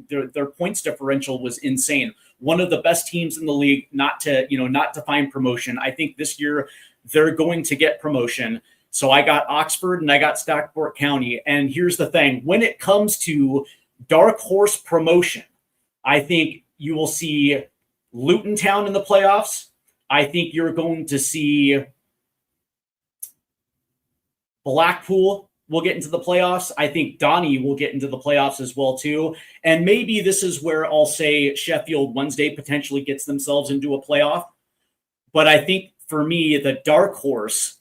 their points differential was insane. One of the best teams in the league not to find promotion. I think this year they're going to get promotion. So I got Oxford and I got Stockport County. And here's the thing. When it comes to dark horse promotion, I think you will see Luton Town in the playoffs. I think you're going to see Blackpool will get into the playoffs. I think Donny will get into the playoffs as well, too. And maybe this is where I'll say Sheffield Wednesday potentially gets themselves into a playoff. But I think for me, the dark horse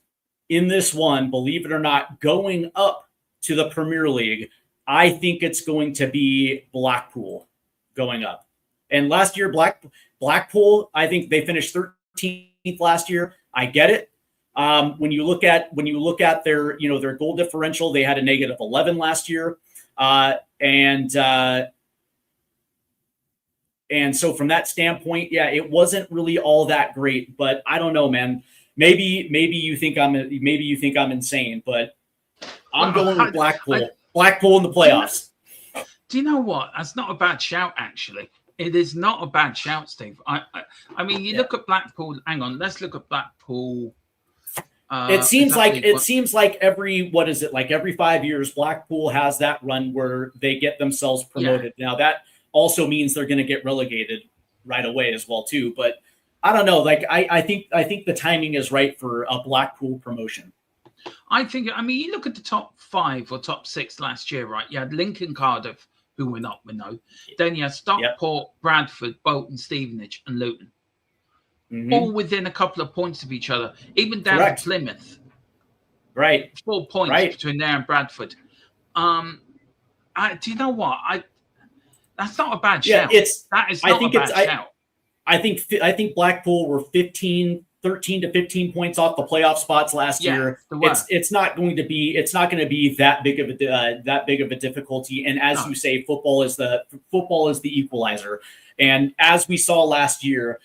in this one, believe it or not, going up to the Premier League, I think it's going to be Blackpool going up. And last year, Blackpool, I think they finished 13th last year. I get it. When you look at their goal differential, they had a negative 11 last year, and so from that standpoint, yeah, it wasn't really all that great. But I don't know, man. Maybe you think I'm insane, but I'm going with Blackpool. Blackpool in the playoffs. Do you know what? That's not a bad shout, actually. It is not a bad shout, Steve. I mean, you look at Blackpool. Hang on, let's look at Blackpool. It seems like every 5 years, Blackpool has that run where they get themselves promoted. Yeah. Now that also means they're going to get relegated right away as well too. But I don't know. Like I think the timing is right for a Blackpool promotion. I mean, you look at the top 5 or top 6 last year, right? You had Lincoln, Cardiff, who went up, we know. Then you had Stockport, Bradford, Bolton, Stevenage, and Luton. Mm-hmm. All within a couple of points of each other, even down to Plymouth. Right. 4 points between there and Bradford. Do you know what? That's not a bad shout. That is not a bad shout. I think Blackpool were 13 to 15 points off the playoff spots last year. It's not going to be that big of a difficulty. And as you say, football is the equalizer. And as we saw last year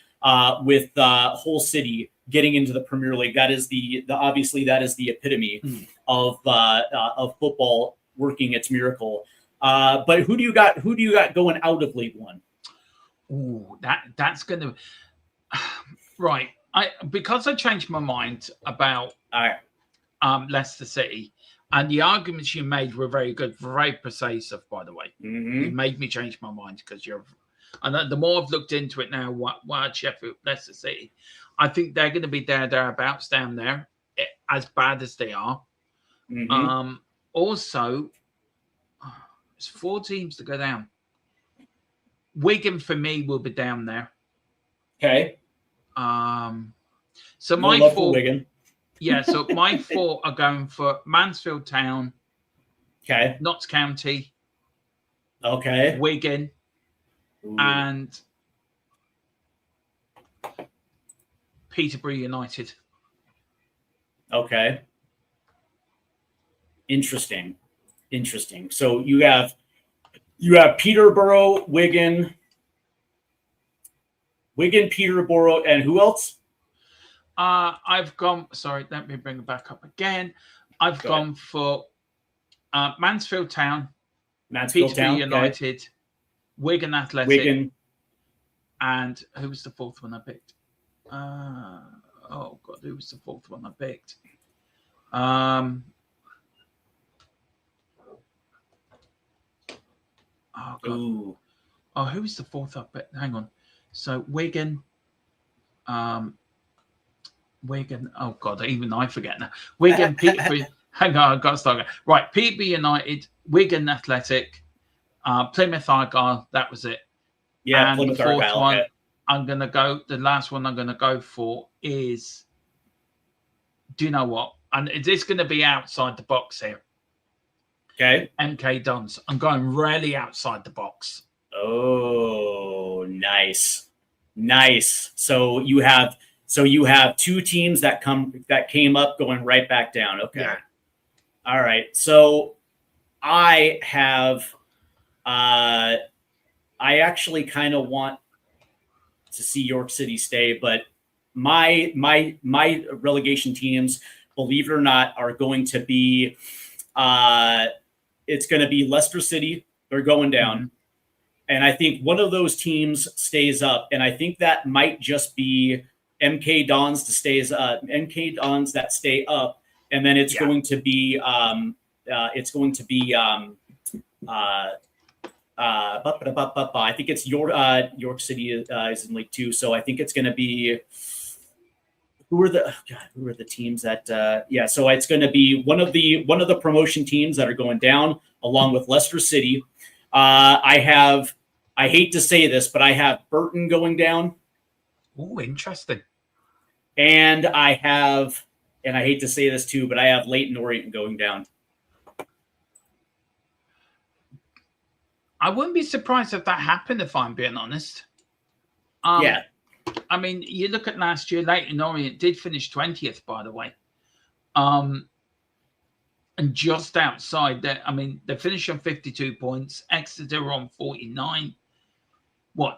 with Hull City getting into the Premier League, that is obviously the epitome of football working its miracle. But who do you got going out of League One? Ooh, that's gonna right. Because I changed my mind about Leicester City, and the arguments you made were very good, very persuasive, by the way. Mm-hmm. You made me change my mind because and the more I've looked into it now, what Sheffield, Leicester City, I think they're going to be thereabouts down there, as bad as they are. Mm-hmm. Also, there's 4 teams to go down. Wigan for me will be down there. Okay. So my 4, Wigan. Yeah. So my 4 are going for Mansfield Town. Okay. Notts County. Okay. Wigan. Ooh. And Peterborough United. Okay. Interesting. So you have Peterborough, Wigan, Peterborough, and who else? I've gone. Sorry, let me bring it back up again. I've gone for Mansfield Town, Peterborough United, Wigan Athletic, and who was the 4th one I picked? Who was the 4th one I picked? Oh God! Ooh. Oh, who was the 4th I picked? Hang on. So Wigan. Oh God! Even I forget now. Wigan, Peterborough. Hang on, I've got to start again. Right, Peterborough United, Wigan Athletic, Plymouth Argyle. That was it. Yeah, and Plymouth the 4th Argyle. one, Okay. I'm gonna go. The last one I'm gonna go for is. Do you know what? And it's going to be outside the box here. Okay. MK Dons. I'm going really outside the box. Oh, nice. So you have 2 teams that came up going right back down. Okay. Yeah. All right. So I actually kind of want to see York City stay, but my relegation teams, believe it or not, are going to be it's going to be Leicester City. They're going down. Mm-hmm. And I think one of those teams stays up. And I think that might just be MK Dons that stay up. And then it's going to be I think it's York City is in League Two. So I think it's going to be who are the teams that so it's going to be one of the promotion teams that are going down along with Leicester City. I hate to say this, but I have Burton going down. Oh, interesting. And I hate to say this too, but I have Leyton Orient going down. I wouldn't be surprised if that happened, if I'm being honest. Yeah. I mean, you look at last year, Leyton Orient did finish 20th, by the way. And just outside that, I mean, they finished on 52 points. Exeter on 49.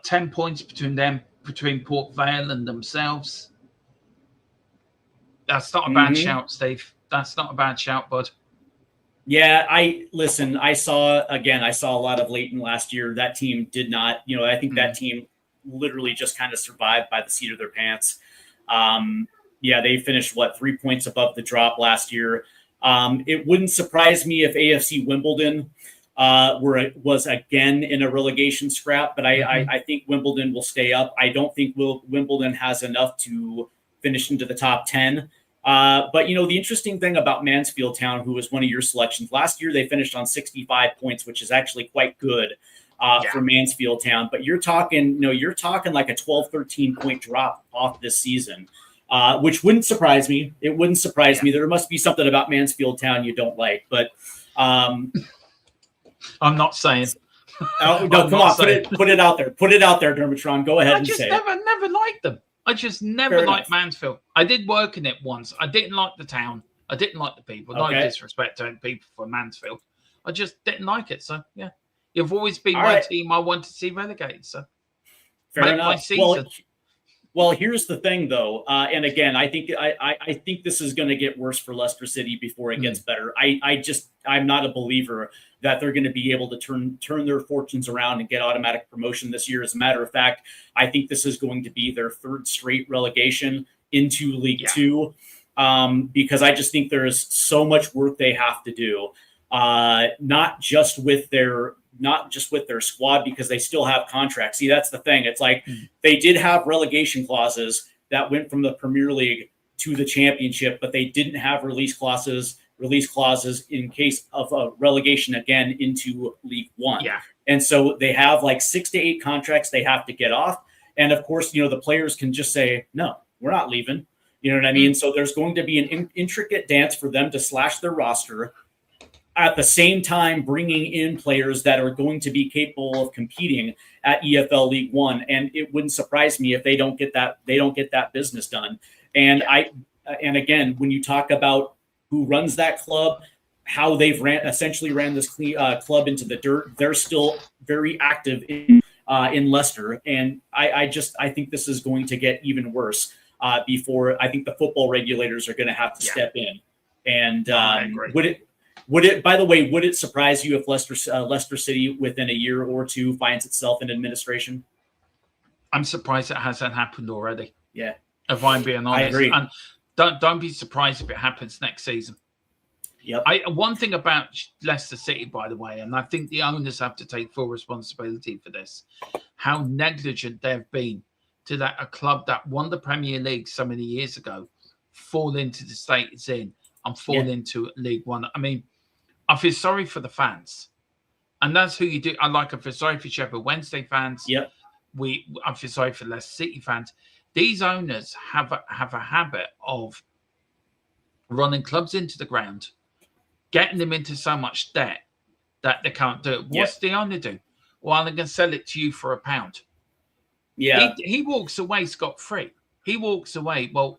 10 points between Port Vale and themselves. That's not a bad shout, Steve. That's not a bad shout, bud. Yeah, I saw a lot of Leyton last year. That team did not, I think that team literally just kind of survived by the seat of their pants. They finished 3 points above the drop last year. It wouldn't surprise me if AFC Wimbledon was again in a relegation scrap, but I think Wimbledon will stay up. I don't think Wimbledon has enough to finish into the top 10. But the interesting thing about Mansfield Town, who was one of your selections last year, they finished on 65 points, which is actually quite good for Mansfield Town. But you're talking like a 12, 13 point drop off this season, which wouldn't surprise me. It wouldn't surprise me. There must be something about Mansfield Town you don't like, but I'm not saying. Oh, no, come on, put it out there. Put it out there, Dermotron. Go ahead and say it. I just never liked them. I just never liked Mansfield. I did work in it once. I didn't like the town. I didn't like the people. No disrespect to people from Mansfield. I just didn't like it. So, yeah. You've always been my team I want to see relegated. So, fair enough. Well, here's the thing, though. And again, I think this is going to get worse for Leicester City before it gets better. I'm not a believer that they're going to be able to turn their fortunes around and get automatic promotion this year. As a matter of fact, I think this is going to be their third straight relegation into League Two, because I just think there is so much work they have to do, not just with their squad, because they still have contracts. See, that's the thing. It's like they did have relegation clauses that went from the Premier League to the Championship, but they didn't have release clauses in case of a relegation again into League One. Yeah. And so they have like 6 to 8 contracts they have to get off. And of course, the players can just say, no, we're not leaving. You know what I mean? So there's going to be an intricate dance for them to slash their roster, at the same time bringing in players that are going to be capable of competing at EFL League One. And it wouldn't surprise me if they don't get that business done. And and again, when you talk about who runs that club, how they've essentially ran this club into the dirt, they're still very active in Leicester. And I think this is going to get even worse before I think the football regulators are going to have to step in. And would it surprise you if Leicester City within a year or two finds itself in administration? I'm surprised it hasn't happened already. Yeah. If I'm being honest. I agree. And don't be surprised if it happens next season. Yep. One thing about Leicester City, by the way, and I think the owners have to take full responsibility for this, how negligent they've been to let a club that won the Premier League so many years ago fall into the state it's in and fall into League One. I mean, I feel sorry for the fans. And that's who you do. I feel sorry for Sheffield Wednesday fans. Yep. I feel sorry for Leicester City fans. These owners have a habit of running clubs into the ground, getting them into so much debt that they can't do it. What's the owner do? Well, I'm going to sell it to you for £1. Yeah. He walks away scot-free. He walks away, well,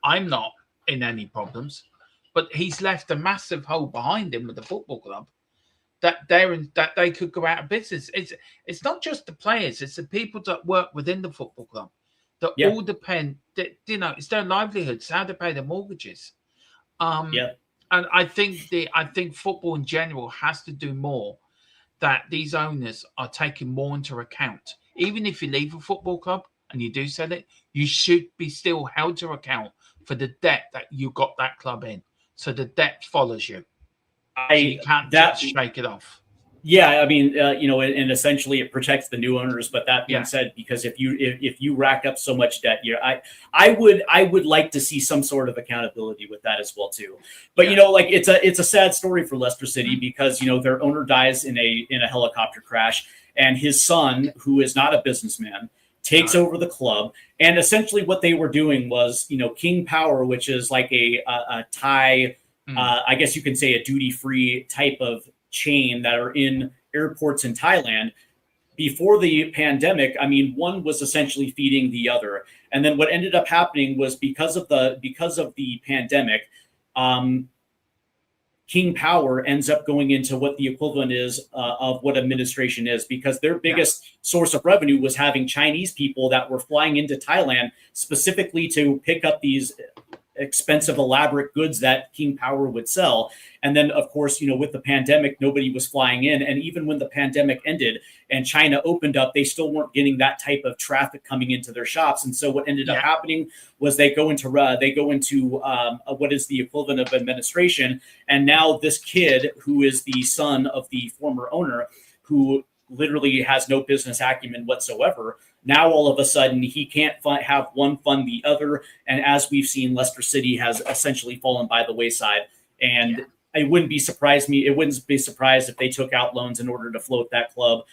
I'm not in any problems, but he's left a massive hole behind him with the football club that they could go out of business. It's not just the players, it's the people that work within the football club that all depend, it's their livelihoods, how they pay their mortgages. Yeah. And I think football in general has to do more, that these owners are taking more into account. Even if you leave a football club and you do sell it, you should be still held to account for the debt that you got that club in. So the debt follows you. So you can't That just shake it off. Yeah, I mean, and essentially it protects the new owners. But that being Yeah. said, because if you rack up so much debt, I would like to see some sort of accountability with that as well too. But Yeah. like it's a sad story for Leicester City because their owner dies in a helicopter crash, and his son, who is not a businessman, takes over the club. And essentially, what they were doing was, King Power, which is like a Thai, I guess you can say a duty free type of chain that are in airports in Thailand. Before the pandemic, I mean, one was essentially feeding the other. And then what ended up happening was because of the pandemic, King Power ends up going into what the equivalent is of what administration is, because their biggest source of revenue was having Chinese people that were flying into Thailand specifically to pick up these expensive, elaborate goods that King Power would sell. And then, of course, with the pandemic, nobody was flying in. And even when the pandemic ended and China opened up, they still weren't getting that type of traffic coming into their shops. And so what ended up happening was they go into what is the equivalent of administration. And now this kid, who is the son of the former owner, who literally has no business acumen whatsoever, now all of a sudden he can't have one fund the other. And as we've seen, Leicester City has essentially fallen by the wayside. And it wouldn't be surprised if they took out loans in order to float that club,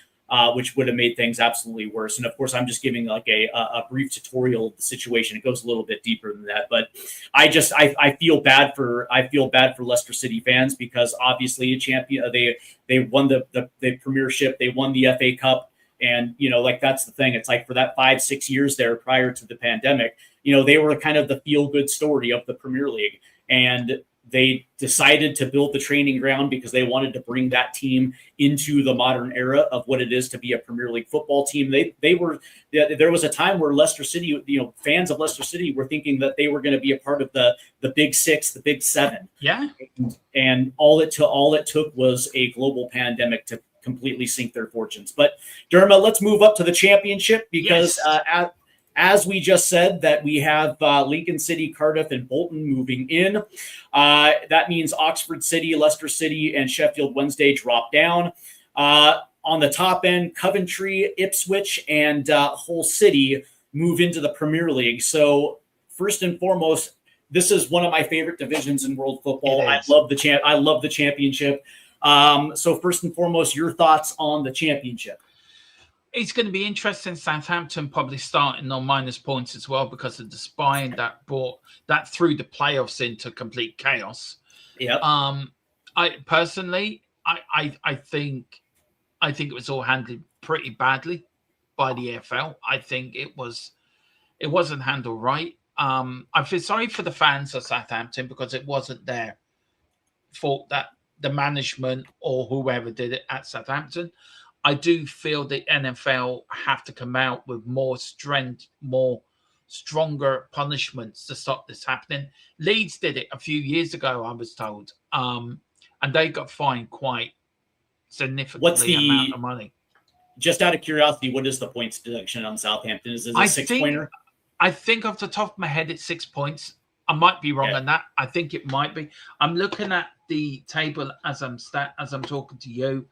which would have made things absolutely worse. And of course, I'm just giving like a brief tutorial of the situation. It goes a little bit deeper than that, but I feel bad for Leicester City fans, because obviously they won the Premiership, they won the FA Cup. And, like, that's the thing. It's like for that 5-6 years there prior to the pandemic, they were kind of the feel good story of the Premier League. And they decided to build the training ground because they wanted to bring that team into the modern era of what it is to be a Premier League football team. There was a time where Leicester City, fans of Leicester City were thinking that they were going to be a part of the Big Six, the Big Seven. Yeah. And all it took was a global pandemic to completely sink their fortunes. But Derma, let's move up to the championship, because as we just said, that we have Lincoln City, Cardiff, and Bolton moving in. That means Oxford City, Leicester City, and Sheffield Wednesday drop down. On the top end, Coventry, Ipswich, and Hull City move into the Premier League. So first and foremost, this is one of my favorite divisions in world football. I love the championship. So first and foremost, your thoughts on the championship? It's going to be interesting. Southampton probably starting on minus points as well because of the spine that threw the playoffs into complete chaos. Yeah. I personally, I think it was all handled pretty badly by the EFL. I think it wasn't handled right. I feel sorry for the fans of Southampton because it wasn't their fault that the management or whoever did it at Southampton. I do feel the NFL have to come out with more strength, stronger punishments to stop this happening. Leeds did it a few years ago, I was told, and they got fined quite significantly amount of money. Just out of curiosity, what is the points deduction on Southampton? Is it a 6-pointer? I think off the top of my head, it's 6 points. I might be wrong on that. I think it might be. I'm looking at the table as I'm talking to you,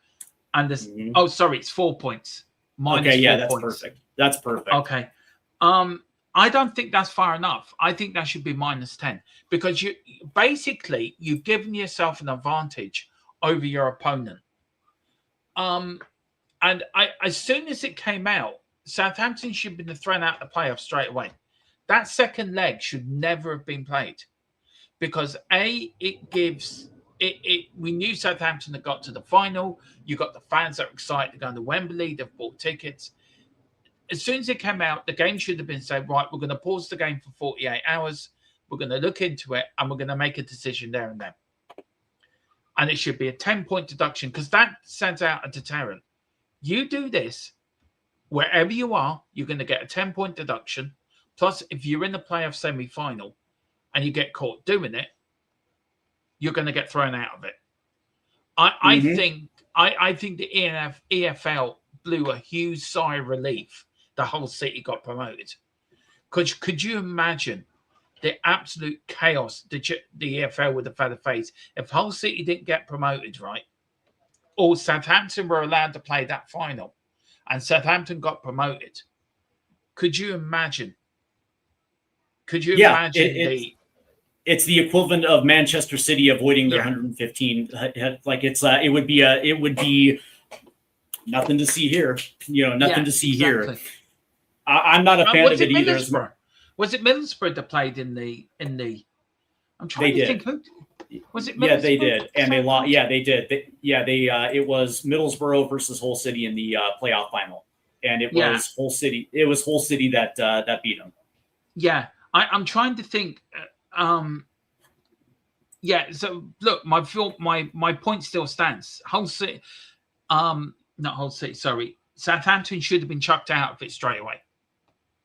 and this. Oh, sorry, it's 4 points. Okay, that's perfect. That's perfect. Okay, I don't think that's far enough. I think that should be minus 10 because you've given yourself an advantage over your opponent. And as soon as it came out, Southampton should have been thrown out of the playoffs straight away. That second leg should never have been played because it gives it. We knew Southampton had got to the final. You got the fans that are excited to go to Wembley. They've bought tickets. As soon as it came out, the game should have been said, right, we're going to pause the game for 48 hours. We're going to look into it and we're going to make a decision there and then. And it should be a 10-point deduction because that sends out a deterrent. You do this, wherever you are, you're going to get a 10-point deduction. Plus, if you're in the playoff semi-final and you get caught doing it, you're going to get thrown out of it. I think the EFL blew a huge sigh of relief the Hull City got promoted. Could you imagine the absolute chaos the EFL would have had to face if Hull City didn't get promoted, right? Or Southampton were allowed to play that final and Southampton got promoted. Could you imagine? It's the equivalent of Manchester City avoiding their 115. Like it would be nothing to see here. Nothing to see here. I'm not a fan of it either. Was it Middlesbrough that played in the? I'm trying to think who. Was it Middlesbrough? Yeah, they did, and they lost. Yeah, they did. It was Middlesbrough versus Hull City in the playoff final, and it was Hull City. It was Hull City that beat them. Yeah, I'm trying to think. So look, my point still stands. Hull City, not Hull City. Sorry, Southampton should have been chucked out of it straight away.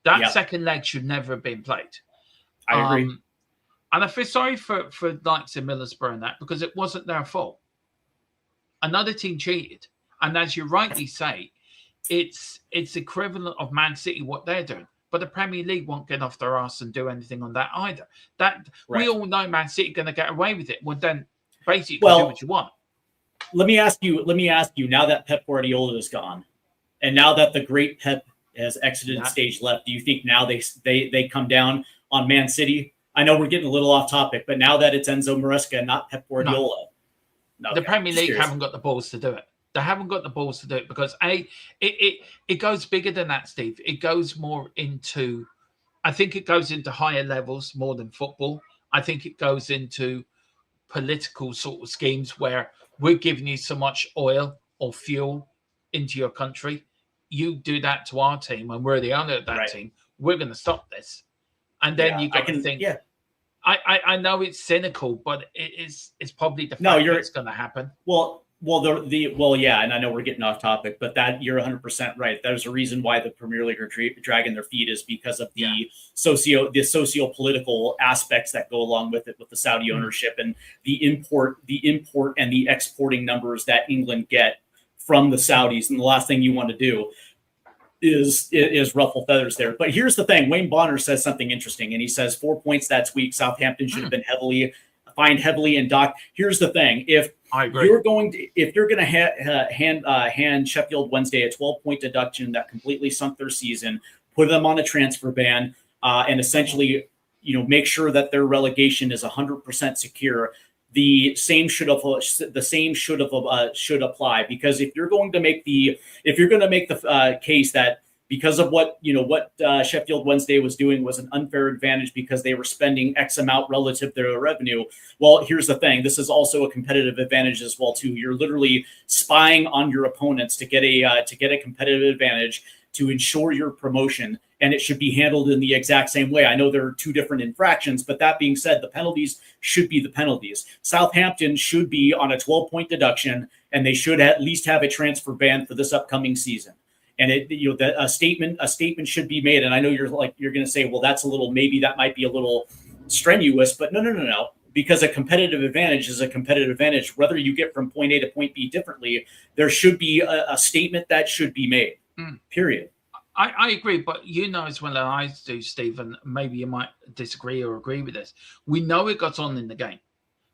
That second leg should never have been played. I agree. And I feel sorry for likes of Middlesbrough and that because it wasn't their fault. Another team cheated, and as you rightly say, it's equivalent of Man City what they're doing. But the Premier League won't get off their arse and do anything on that either. We all know Man City are going to get away with it. Well, then basically do what you want. Let me ask you. Now that Pep Guardiola is gone, and now that the great Pep has exited stage left, do you think now they come down on Man City? I know we're getting a little off topic, but now that it's Enzo Maresca and not Pep Guardiola, the Premier League haven't got the balls to do it. They haven't got the balls to do it because it goes bigger than that, Steve. It goes more into, I think it goes into higher levels more than football. I think it goes into political sort of schemes where we're giving you so much oil or fuel into your country. You do that to our team, and we're the owner of that team. We're going to stop this, and then you got to think. Yeah. I know it's cynical, but it's probably the fact that it's going to happen. And I know we're getting off topic, but that you're 100% right. There's a reason why the Premier League are dragging their feet is because of the socio-political aspects that go along with it, with the Saudi ownership and the import and the exporting numbers that England get from the Saudis. And the last thing you want to do is ruffle feathers there. But here's the thing. Wayne Bonner says something interesting, and he says 4 points that's weak. Southampton should have been fined heavily and docked. Here's the thing. If you're going to hand Sheffield Wednesday a 12-point deduction that completely sunk their season, put them on a transfer ban, and essentially, make sure that their relegation is 100% secure, the same should apply. Because if you're going to make the case that because of what Sheffield Wednesday was doing was an unfair advantage because they were spending X amount relative to their revenue. Well, here's the thing. This is also a competitive advantage as well, too. You're literally spying on your opponents to get a competitive advantage to ensure your promotion, and it should be handled in the exact same way. I know there are two different infractions, but that being said, the penalties should be the penalties. Southampton should be on a 12-point deduction, and they should at least have a transfer ban for this upcoming season. And a statement should be made. And I know you're going to say, well, maybe that might be a little strenuous, but no. Because a competitive advantage is a competitive advantage. Whether you get from point A to point B differently, there should be a statement that should be made, period. I agree, but as well as I do, Stephen, maybe you might disagree or agree with this. We know it got on in the game.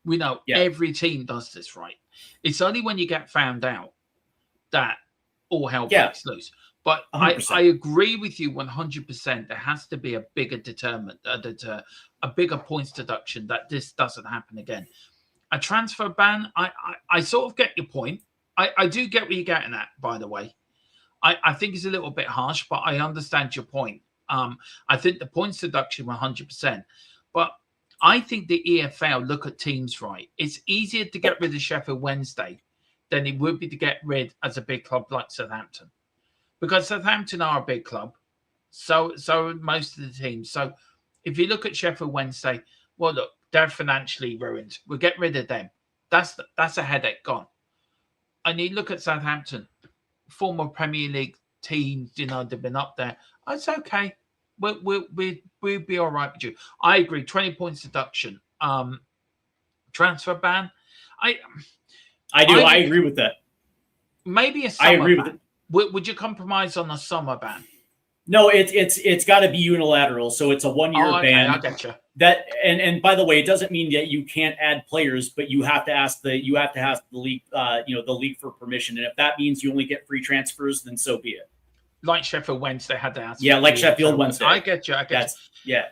We know every team does this, right? It's only when you get found out that all hell breaks loose. But I agree with you 100%. There has to be a bigger a bigger points deduction that this doesn't happen again. A transfer ban, I sort of get your point. I do get what you're getting at, by the way. I think it's a little bit harsh, but I understand your point. I think the points deduction 100%. But I think the EFL look at teams right. It's easier to get rid of Sheffield Wednesday than it would be to get rid as a big club like Southampton. Because Southampton are a big club. So are most of the teams. So if you look at Sheffield Wednesday, well, look, they're financially ruined. We'll get rid of them. That's a headache gone. And you look at Southampton, former Premier League teams, they've been up there. It's okay. We'll be all right with you. I agree. 20 points deduction transfer ban. I do. I agree with that. Maybe a summer I agree ban. with it. Would you compromise on a summer ban? No, it's got to be unilateral. So it's a 1-year ban. I get you. That and by the way, it doesn't mean that you can't add players, but you have to ask the league, the league for permission. And if that means you only get free transfers, then so be it. Like Sheffield Wednesday had to ask. Yeah, like Sheffield Wednesday. I get you. Yeah.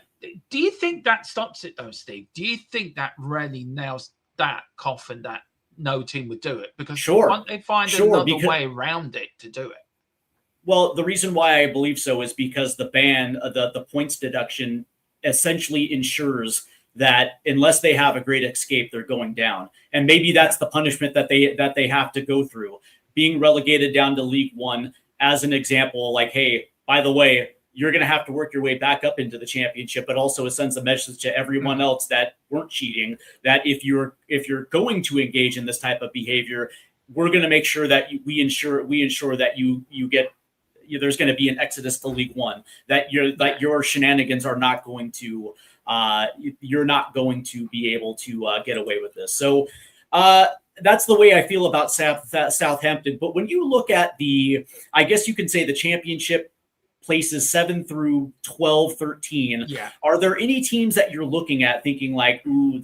Do you think that stops it though, Steve? Do you think that really nails that coffin that no team would do it? Because they find another way around it to do it. Well, the reason why I believe so is because the ban, the points deduction, essentially ensures that unless they have a great escape, they're going down. And maybe that's the punishment that they have to go through. Being relegated down to League One, as an example, like, hey, by the way, you're going to have to work your way back up into the championship, but also it sends a message to everyone else that weren't cheating, that if you're going to engage in this type of behavior, we're going to make sure that we ensure that you get, there's going to be an exodus to League One, that your shenanigans are not going to, you're not going to be able to get away with this. So that's the way I feel about Southampton. But when you look at I guess you can say the championship places 7 through 12, 13. Yeah. Are there any teams that you're looking at thinking like, ooh,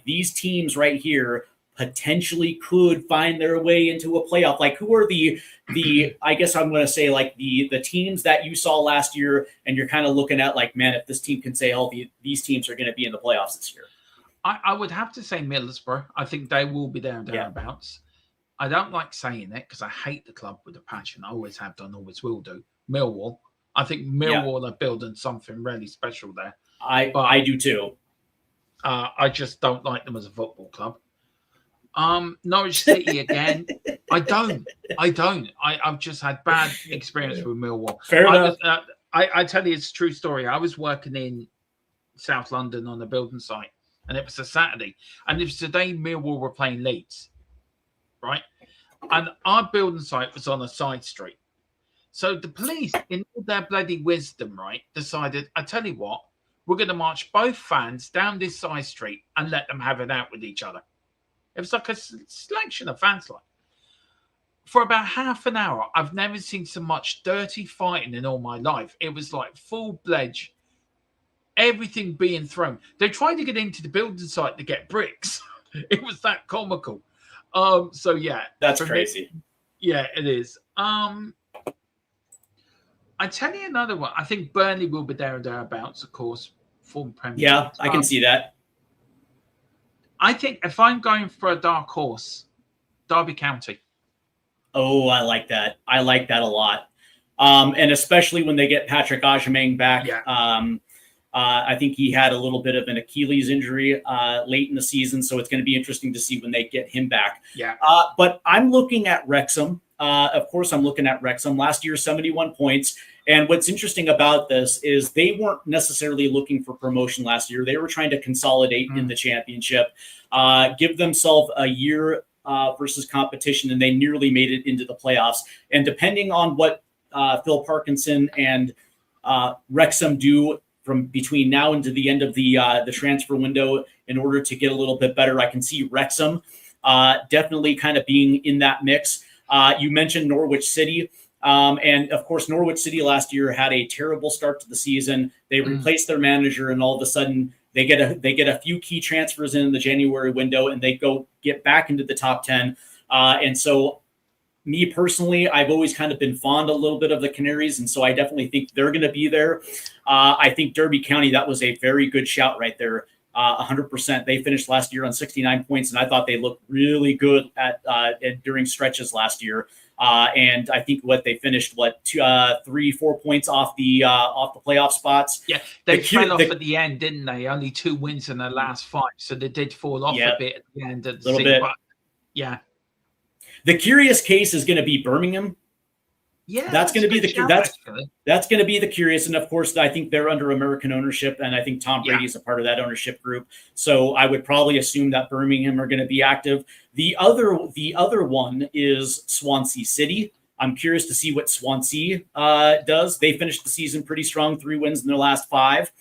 these teams right here potentially could find their way into a playoff? Like, who are the I guess I'm going to say like the teams that you saw last year and you're kind of looking at like, man, if this team can stay healthy, these teams are going to be in the playoffs this year. I would have to say Middlesbrough. I think they will be there and thereabouts. I don't like saying it because I hate the club with a passion. I always have done, always will do. Millwall. I think Millwall are building something really special there. I do too. I just don't like them as a football club. Norwich City again. I don't. I've just had bad experience with Millwall. Fair enough. I tell you, it's a true story. I was working in South London on a building site, and it was a Saturday, and it was the day Millwall were playing Leeds, right? And our building site was on a side street. So the police, in all their bloody wisdom, right, decided, I tell you what, we're going to march both fans down this side street and let them have it out with each other. It was like a selection of fans. Like, for about half an hour, I've never seen so much dirty fighting in all my life. It was like full-fledged, everything being thrown. They tried to get into the building site to get bricks. It was that comical. So yeah, that's crazy. Yeah, it is. I tell you another one. I think Burnley will be there and thereabouts, of course. Former Premier League. Yeah, I can see that. I think if I'm going for a dark horse, Derby County. Oh, I like that. I like that a lot. And especially when they get Patrick Aubameyang back. Yeah. I think he had a little bit of an Achilles injury late in the season, so it's going to be interesting to see when they get him back. Yeah. But I'm looking at Wrexham. Of course, I'm looking at Wrexham. Last year, 71 points. And what's interesting about this is they weren't necessarily looking for promotion last year. They were trying to consolidate in the championship, give themselves a year versus competition, and they nearly made it into the playoffs. And depending on what Phil Parkinson and Wrexham do from between now and to the end of the transfer window in order to get a little bit better, I can see Wrexham definitely kind of being in that mix. You mentioned Norwich City. And of course, Norwich City last year had a terrible start to the season. They replaced their manager, and all of a sudden they get a few key transfers in the January window, and they get back into the top 10. And so, me personally, I've always kind of been fond a little bit of the Canaries, and so I definitely think they're going to be there. I think Derby County, that was a very good shout right there. 100%. They finished last year on 69 points, and I thought they looked really good during stretches last year. And I think they finished 3-4 points off the playoff spots. Yeah, they fell off at the end, didn't they? Only 2 wins in the last 5, so they did fall off a bit at the end of the season. Bit. But, yeah. The curious case is going to be Birmingham. Yeah, that's going to be that's going to be the curious, and of course, I think they're under American ownership, and I think Tom Brady is a part of that ownership group. So I would probably assume that Birmingham are going to be active. The other one is Swansea City. I'm curious to see what Swansea does. They finished the season pretty strong, 3 wins in their last 5.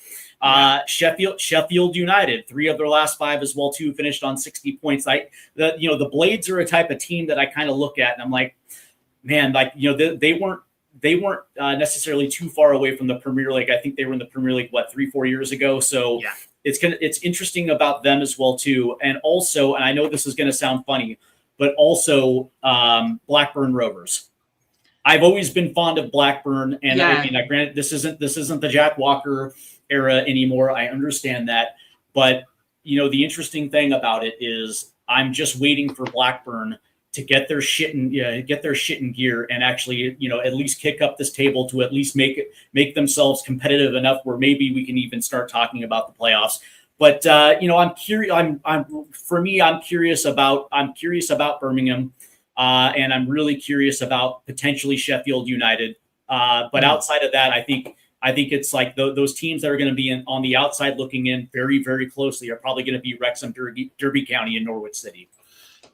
Sheffield United, 3 of their last 5 as well too, finished on 60 points. The Blades are a type of team that I kind of look at and I'm like, man, like, they weren't necessarily too far away from the Premier League. I think they were in the Premier League 3-4 years ago. So yeah. It's interesting about them as well too. And also, and I know this is going to sound funny, but also Blackburn Rovers. I've always been fond of Blackburn, and granted, this isn't the Jack Walker era anymore. I understand that, but the interesting thing about it is I'm just waiting for Blackburn to get their shit in gear and actually at least kick up this table to at least make themselves competitive enough where maybe we can even start talking about the playoffs. But I'm curious. I'm curious about Birmingham, and I'm really curious about potentially Sheffield United. But outside of that, I think it's like those teams that are going to be on the outside looking in very, very closely are probably going to be Wrexham, Derby County, and Norwich City.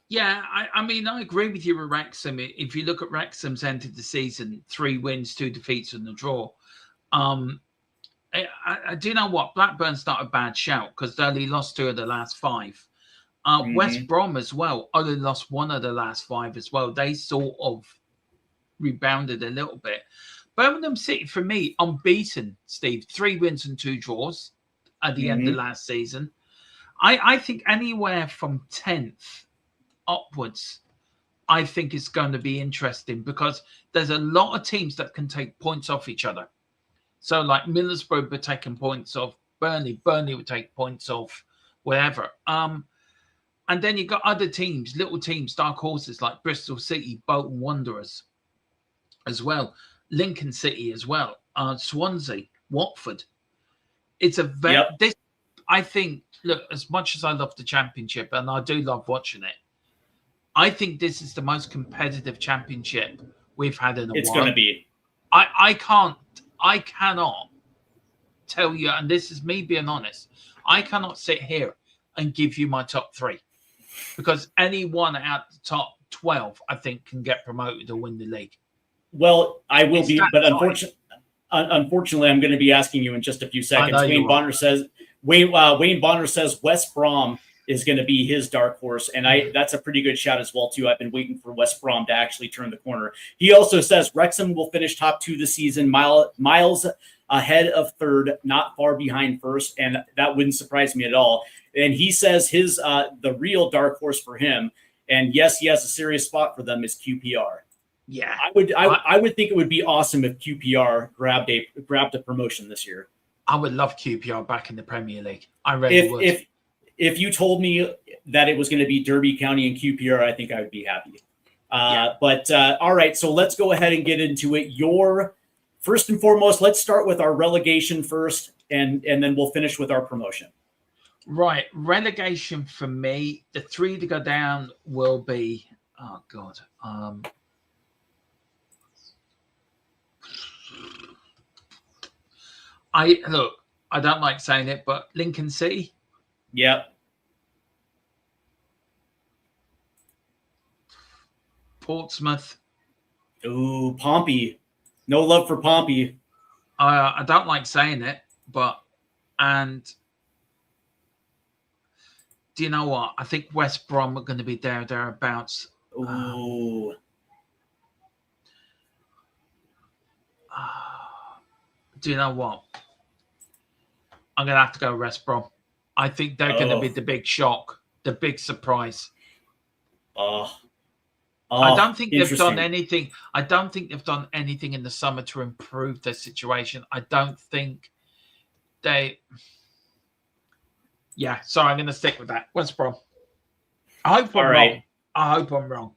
Yeah, I mean, I agree with you with Wrexham. If you look at Wrexham's end of the season, 3 wins, 2 defeats, and a draw. I do know what? Blackburn's not a bad shout because they only lost 2 of the last 5. West Brom as well only lost 1 of the last 5 as well. They sort of rebounded a little bit. Birmingham City, for me, unbeaten, Steve. 3 wins and 2 draws at the end of last season. I think anywhere from 10th upwards, I think it's going to be interesting because there's a lot of teams that can take points off each other. So like Middlesbrough would taking points off Burnley would take points off wherever. And then you've got other teams, little teams, dark horses like Bristol City, Bolton Wanderers as well, Lincoln City as well, Swansea, Watford. It's a I think, look, as much as I love the Championship and I do love watching it, I think this is the most competitive Championship we've had in a while. It's going to be. I cannot tell you, and this is me being honest, I cannot sit here and give you my top 3 because anyone out the top 12, I think, can get promoted or win the league. Well, I will be, but unfortunately, I'm going to be asking you in just a few seconds. Wayne Bonner says West Brom is going to be his dark horse, and that's a pretty good shout as well too. I've been waiting for West Brom to actually turn the corner. He also says Wrexham will finish top 2 this season, miles ahead of 3rd, not far behind 1st, and that wouldn't surprise me at all. And he says his the real dark horse for him, and yes, he has a serious spot for them, is QPR. Yeah, I would think it would be awesome if QPR grabbed a promotion this year. I would love QPR back in the Premier League. I really would. If you told me that it was going to be Derby County and QPR, I think I would be happy. But all right, so let's go ahead and get into it. First and foremost, let's start with our relegation first, and then we'll finish with our promotion. Right, relegation for me, the 3 to go down will be, oh God. I don't like saying it, but Lincoln City. Yep. Portsmouth. Ooh, Pompey. No love for Pompey. I don't like saying it, and do you know what? I think West Brom are going to be thereabouts. Ooh. Do you know what? I'm going to have to go West Brom. I think they're going to be the big shock, the big surprise. I don't think they've done anything. I don't think they've done anything in the summer to improve their situation. I don't think they. Yeah, sorry, I'm going to stick with that. West Brom. I hope I'm wrong. I hope I'm wrong.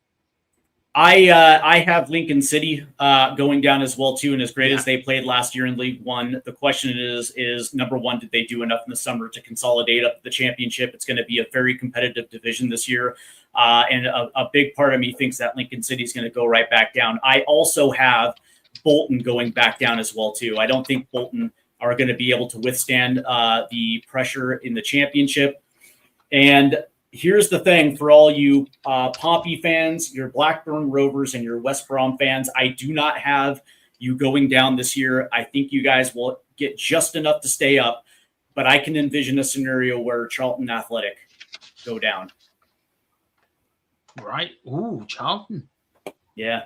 I have Lincoln City going down as well too, and as great as they played last year in League One, the question is number one, did they do enough in the summer to consolidate up the championship? It's going to be a very competitive division this year, and a big part of me thinks that Lincoln City is going to go right back down. I also have Bolton going back down as well too. I don't think Bolton are going to be able to withstand the pressure in the championship, and here's the thing for all you Pompey fans, your Blackburn Rovers, and your West Brom fans. I do not have you going down this year. I think you guys will get just enough to stay up. but I can envision a scenario where Charlton Athletic go down. Right. Ooh, Charlton. Yeah.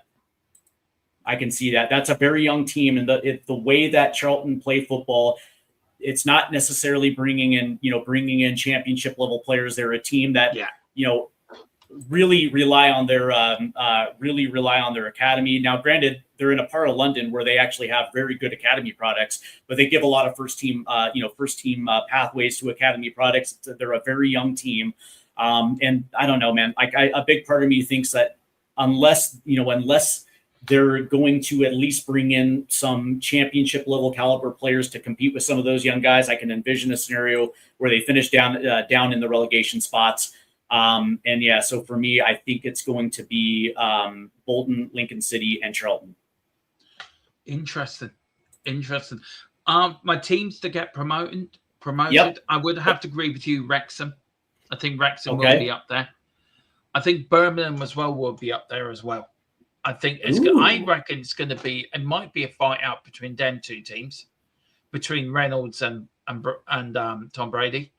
I can see that. That's a very young team, and the way that Charlton play football, it's not necessarily bringing in championship level players. They're a team that really rely on their academy. Now, granted, they're in a part of London where they actually have very good academy products, but they give a lot of first team pathways to academy products. They're a very young team, and I don't know, man. A big part of me thinks that unless they're going to at least bring in some championship level caliber players to compete with some of those young guys, I can envision a scenario where they finish down in the relegation spots. So for me, I think it's going to be Bolton, Lincoln City, and Charlton. Interesting. My teams to get promoted. Yep. I would have to agree with you, Wrexham. I think Wrexham will be up there. I think Birmingham as well will be up there as well. I think I reckon it's going to be. It might be a fight out between them two teams, between Reynolds and Tom Brady.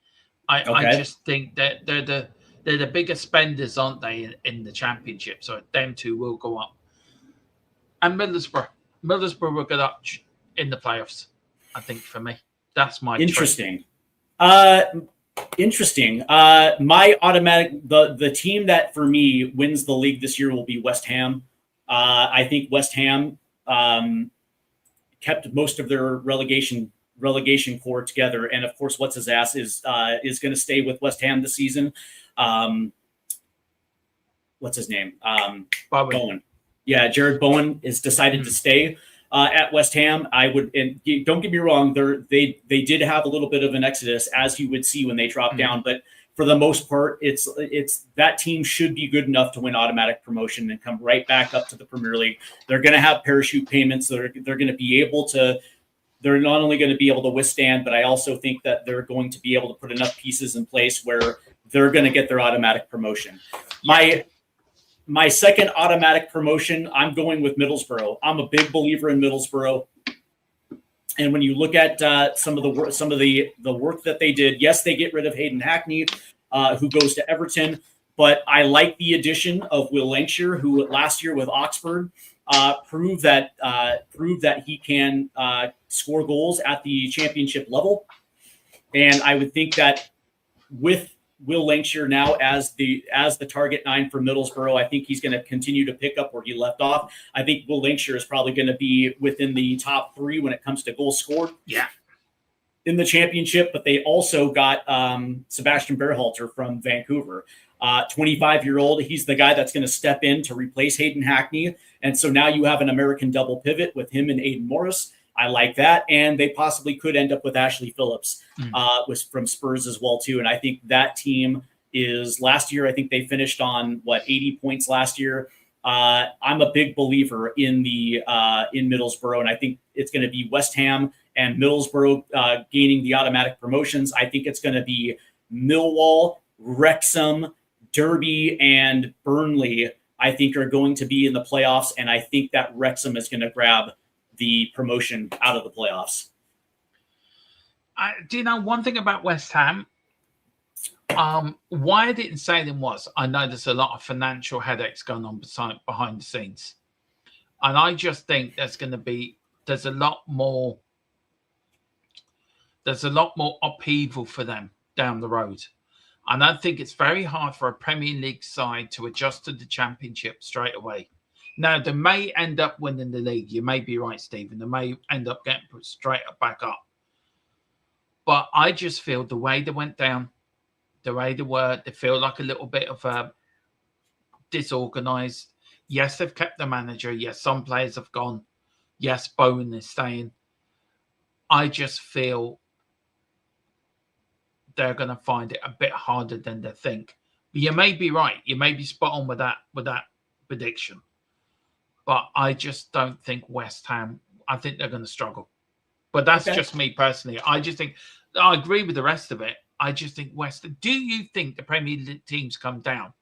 I just think that they're the bigger spenders, aren't they, in the championship? So them two will go up. And Middlesbrough will get up in the playoffs. I think for me, that's my interesting. Interesting. My automatic the team that for me wins the league this year will be West Ham. I think West Ham kept most of their relegation core together, and of course, what's his ass is going to stay with West Ham this season. What's his name? Bowen. Yeah, Jared Bowen is decided to stay at West Ham. And don't get me wrong, they did have a little bit of an exodus, as you would see when they dropped down, but for the most part, it's that team should be good enough to win automatic promotion and come right back up to the Premier League. They're going to have parachute payments. They're going to be able to. They're not only going to be able to withstand, but I also think that they're going to be able to put enough pieces in place where they're going to get their automatic promotion. My second automatic promotion, I'm going with Middlesbrough. I'm a big believer in Middlesbrough. And when you look at some of the work that they did, yes, they get rid of Hayden Hackney, who goes to Everton, but I like the addition of Will Lancashire, who last year with Oxford proved that he can score goals at the championship level. And I would think that with Will Lancashire now as the target 9 for Middlesbrough, I think he's going to continue to pick up where he left off. I think Will Lancashire is probably going to be within the top 3 when it comes to goals scored. Yeah. In the championship, but they also got Sebastian Berhalter from Vancouver. 25-year-old. He's the guy that's going to step in to replace Hayden Hackney. And so now you have an American double pivot with him and Aidan Morris. I like that. And they possibly could end up with Ashley Phillips from Spurs as well, too. And I think that team is last year, I think they finished on 80 points last year. I'm a big believer in Middlesbrough, and I think it's going to be West Ham and Middlesbrough gaining the automatic promotions. I think it's going to be Millwall, Wrexham, Derby, and Burnley, I think, are going to be in the playoffs, and I think that Wrexham is going to grab the promotion out of the playoffs. Do you know one thing about West Ham? Why I didn't say them was I know there's a lot of financial headaches going on behind the scenes, and I just think there's a lot more upheaval for them down the road. And I think it's very hard for a Premier League side to adjust to the Championship straight away. Now, they may end up winning the league. You may be right, Stephen. They may end up getting put straight back up. But I just feel the way they went down, the way they were, they feel like a little bit of a disorganized. Yes, they've kept the manager. Yes, some players have gone. Yes, Bowen is staying. I just feel they're going to find it a bit harder than they think. But you may be right. You may be spot on with that prediction. But I just don't think West Ham, I think they're going to struggle. But that's just me personally. I just think, I agree with the rest of it. I just think do you think the Premier League teams come down?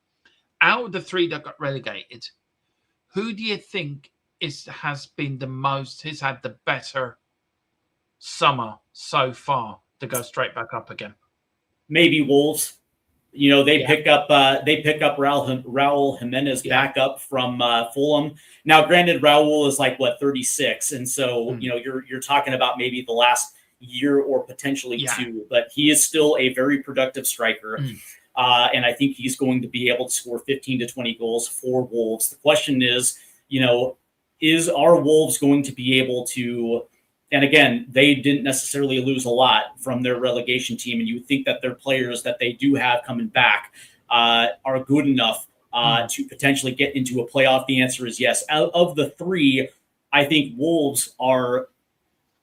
Out of the 3 that got relegated, who do you think has had the better summer so far to go straight back up again? Maybe Wolves. They pick up Raul Jimenez back up from Fulham. Now, granted, Raul is like 36, and so you're talking about maybe the last year or potentially 2, but he is still a very productive striker, and I think he's going to be able to score 15 to 20 goals for Wolves. The question is, are Wolves going to be able to? And again, they didn't necessarily lose a lot from their relegation team. And you would think that their players that they do have coming back are good enough to potentially get into a playoff. The answer is yes. Out of the 3, I think Wolves are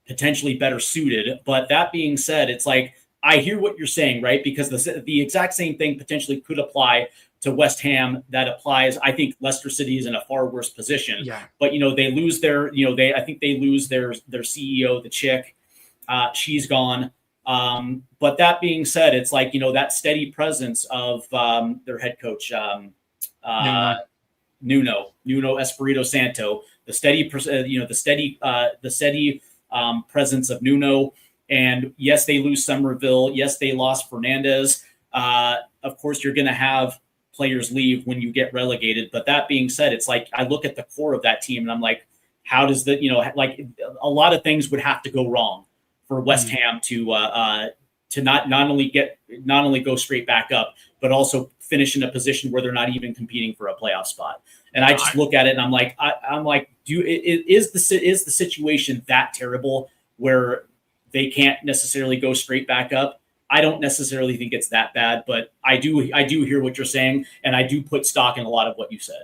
potentially better suited. But that being said, it's like, I hear what you're saying, right? Because the exact same thing potentially could apply to West Ham. That applies. I think Leicester City is in a far worse position. Yeah. But they lose their, I think they lose their CEO, the chick. She's gone. But that being said, it's like, that steady presence of their head coach, Nuno Espirito Santo, the steady presence of Nuno. And yes, they lose Somerville. Yes, they lost Fernandez. Of course, you're going to have players leave when you get relegated. But that being said, it's like, I look at the core of that team and I'm like, how does that, a lot of things would have to go wrong for West Ham to not only go straight back up, but also finish in a position where they're not even competing for a playoff spot. And I just look at it and I'm like, is the situation that terrible where they can't necessarily go straight back up? I don't necessarily think it's that bad, but I do hear what you're saying, and I do put stock in a lot of what you said.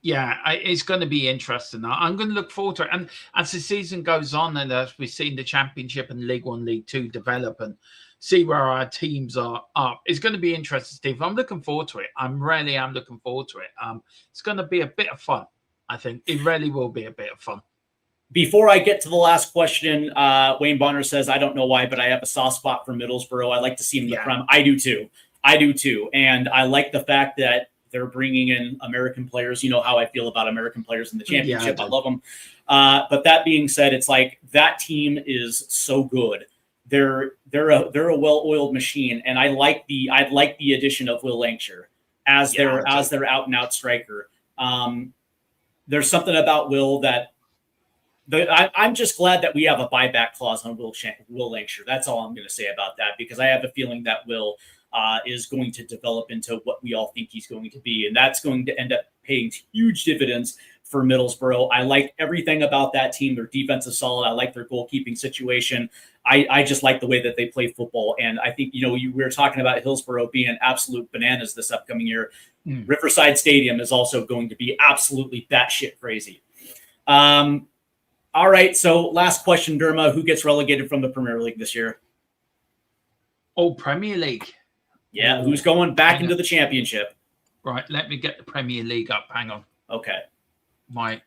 Yeah, it's going to be interesting. I'm going to look forward to it. And as the season goes on, and as we've seen the Championship and League One, League Two develop and see where our teams are up, it's going to be interesting, Steve. I'm looking forward to it. I really am looking forward to it. It's going to be a bit of fun. I think it really will be a bit of fun. Before I get to the last question, Wayne Bonner says, I don't know why, but I have a soft spot for Middlesbrough. I like to see him in the Prem. I do too. And I like the fact that they're bringing in American players. You know how I feel about American players in the Championship. I love them. But that being said, it's like that team is so good. They're a well-oiled machine, and I like the addition of Will Lancashire as their out and out striker. There's something about Will that. I'm just glad that we have a buyback clause on Will Lancashire. That's all I'm going to say about that, because I have a feeling that Will is going to develop into what we all think he's going to be. And that's going to end up paying huge dividends for Middlesbrough. I like everything about that team. Their defense is solid. I like their goalkeeping situation. I just like the way that they play football. And I think, we were talking about Hillsborough being absolute bananas this upcoming year. Riverside Stadium is also going to be absolutely batshit crazy. All right, so last question, Derma. Who gets relegated from the Premier League this year? Oh, Premier League. Yeah, who's going back into the Championship? Right, let me get the Premier League up. Hang on. Okay. My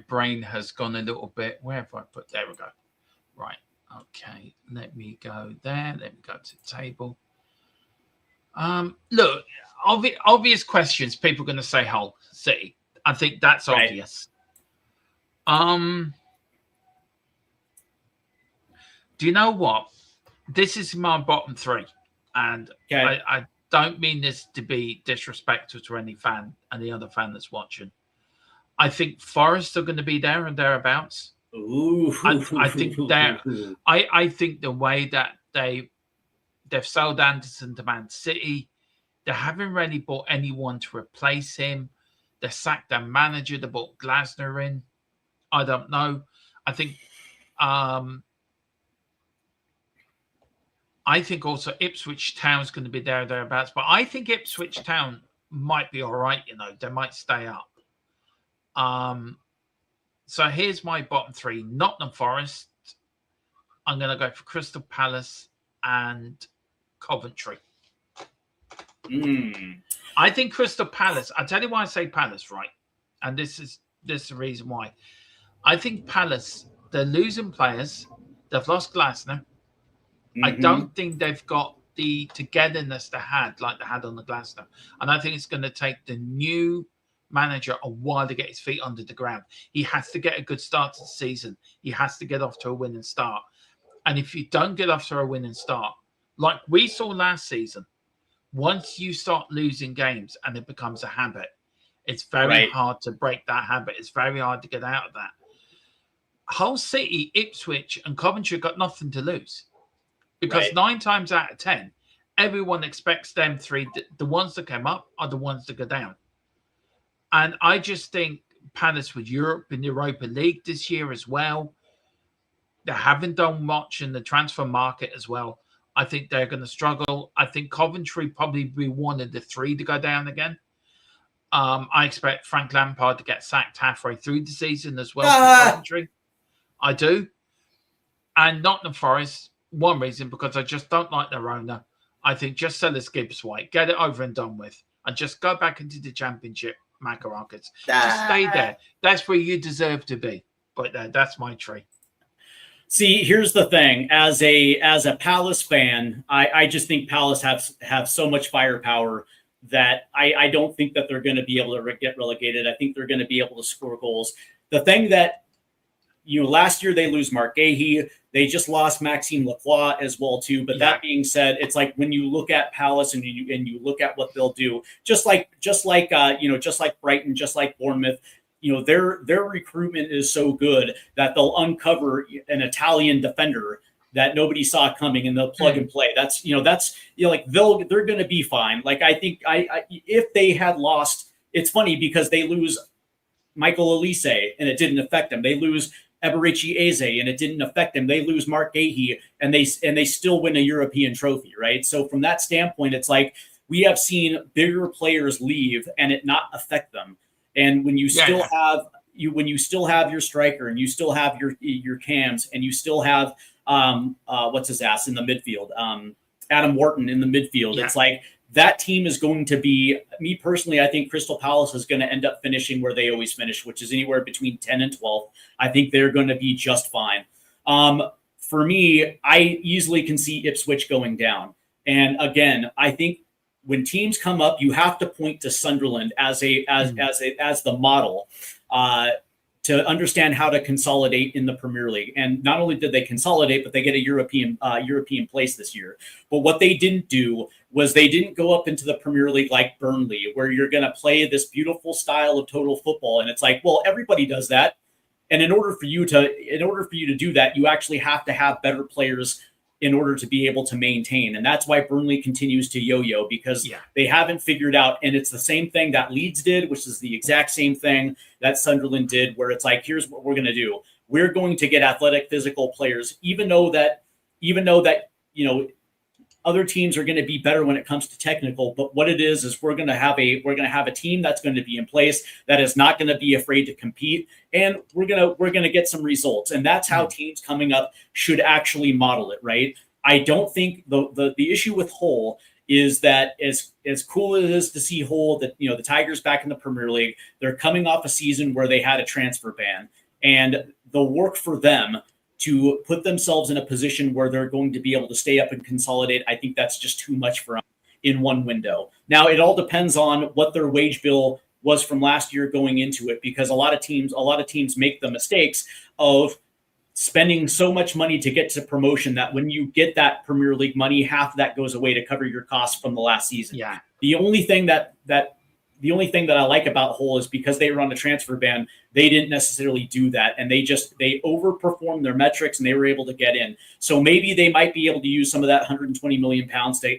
brain has gone a little bit. Where have I put? There we go. Right. Okay. Let me go there. Let me go to the table. Look, obvious questions. People are going to say Hull City. I think that's obvious. Do you know what? This is my bottom 3. And I don't mean this to be disrespectful to any other fan that's watching. I think Forest are going to be there and thereabouts. Ooh. I think I think the way that they've sold Anderson to Man City, they haven't really bought anyone to replace him. They sacked their manager. They brought Glasner in. I don't know. I think also Ipswich Town's going to be there thereabouts, but I think Ipswich Town might be all right. They might stay up. So here's my bottom 3: Nottingham Forest. I'm going to go for Crystal Palace and Coventry. I think Crystal Palace. I'll tell you why I say Palace, right? And this is the reason why. I think Palace, they're losing players. They've lost Glasner. I don't think they've got the togetherness they had on the Glasner. And I think it's going to take the new manager a while to get his feet under the ground. He has to get a good start to the season. He has to get off to a winning start. And if you don't get off to a winning start, like we saw last season, once you start losing games and it becomes a habit, it's very hard to break that habit. It's very hard to get out of that. Hull City, Ipswich, and Coventry got nothing to lose because 9 times out of 10, everyone expects them three. The ones that came up are the ones that go down. And I just think Palace with Europe in the Europa League this year as well, they haven't done much in the transfer market as well. I think they're going to struggle. I think Coventry probably be one of the 3 to go down again. I expect Frank Lampard to get sacked halfway through the season as well from Coventry. I do. And Nottingham Forest, one reason, because I just don't like their owner. I think just sell us Gibbs White, get it over and done with, and just go back into the Championship, Macaracas. Just stay there. That's where you deserve to be. But that's my tree. See, here's the thing. As a Palace fan, I just think Palace have so much firepower that I don't think that they're going to be able to get relegated. I think they're going to be able to score goals. The thing that, last year they lose Mark Gahey. They just lost Maxime Lacroix as well too. But that being said, it's like when you look at Palace and you look at what they'll do, just like Brighton, just like Bournemouth. Their recruitment is so good that they'll uncover an Italian defender that nobody saw coming, and they'll plug and play. That's like they're going to be fine. Like I think if they had lost, it's funny because they lose Michael Elise and it didn't affect them. They lose Eberici Eze and it didn't affect them. They lose Mark Gahey and they still win a European trophy, right? So from that standpoint, it's like we have seen bigger players leave and it not affect them. And when you still have your striker and you still have your cams and you still have what's his ass in the midfield, Adam Wharton in the midfield, it's like that team is going to be, me personally, I think Crystal Palace is going to end up finishing where they always finish, which is anywhere between 10 and 12. I think they're going to be just fine. For me, I easily can see Ipswich going down. And again, I think when teams come up, you have to point to Sunderland as the model to understand how to consolidate in the Premier League. And not only did they consolidate, but they get a European place this year. But what they didn't do was they didn't go up into the Premier League like Burnley, where you're going to play this beautiful style of total football. And it's like, well, everybody does that. And in order for you to do that, you actually have to have better players in order to be able to maintain. And that's why Burnley continues to yo-yo, because they haven't figured out. And it's the same thing that Leeds did, which is the exact same thing that Sunderland did, where it's like, here's what we're going to do. We're going to get athletic, physical players, even though that, other teams are going to be better when it comes to technical. But what it is we're going to have a team that's going to be in place that is not going to be afraid to compete, and we're going to get some results. And that's how teams coming up should actually model it, right? I don't think the issue with Hull is that as cool as it is to see Hull, that the Tigers back in the Premier League, they're coming off a season where they had a transfer ban, and the work for them to put themselves in a position where they're going to be able to stay up and consolidate, I think that's just too much for them in one window. Now, it all depends on what their wage bill was from last year going into it, because a lot of teams make the mistakes of spending so much money to get to promotion that when you get that Premier League money, half of that goes away to cover your costs from the last season. Yeah. The only thing that I like about Hull is because they were on the transfer ban, they didn't necessarily do that. And they overperformed their metrics and they were able to get in. So maybe they might be able to use some of that 120 million pounds to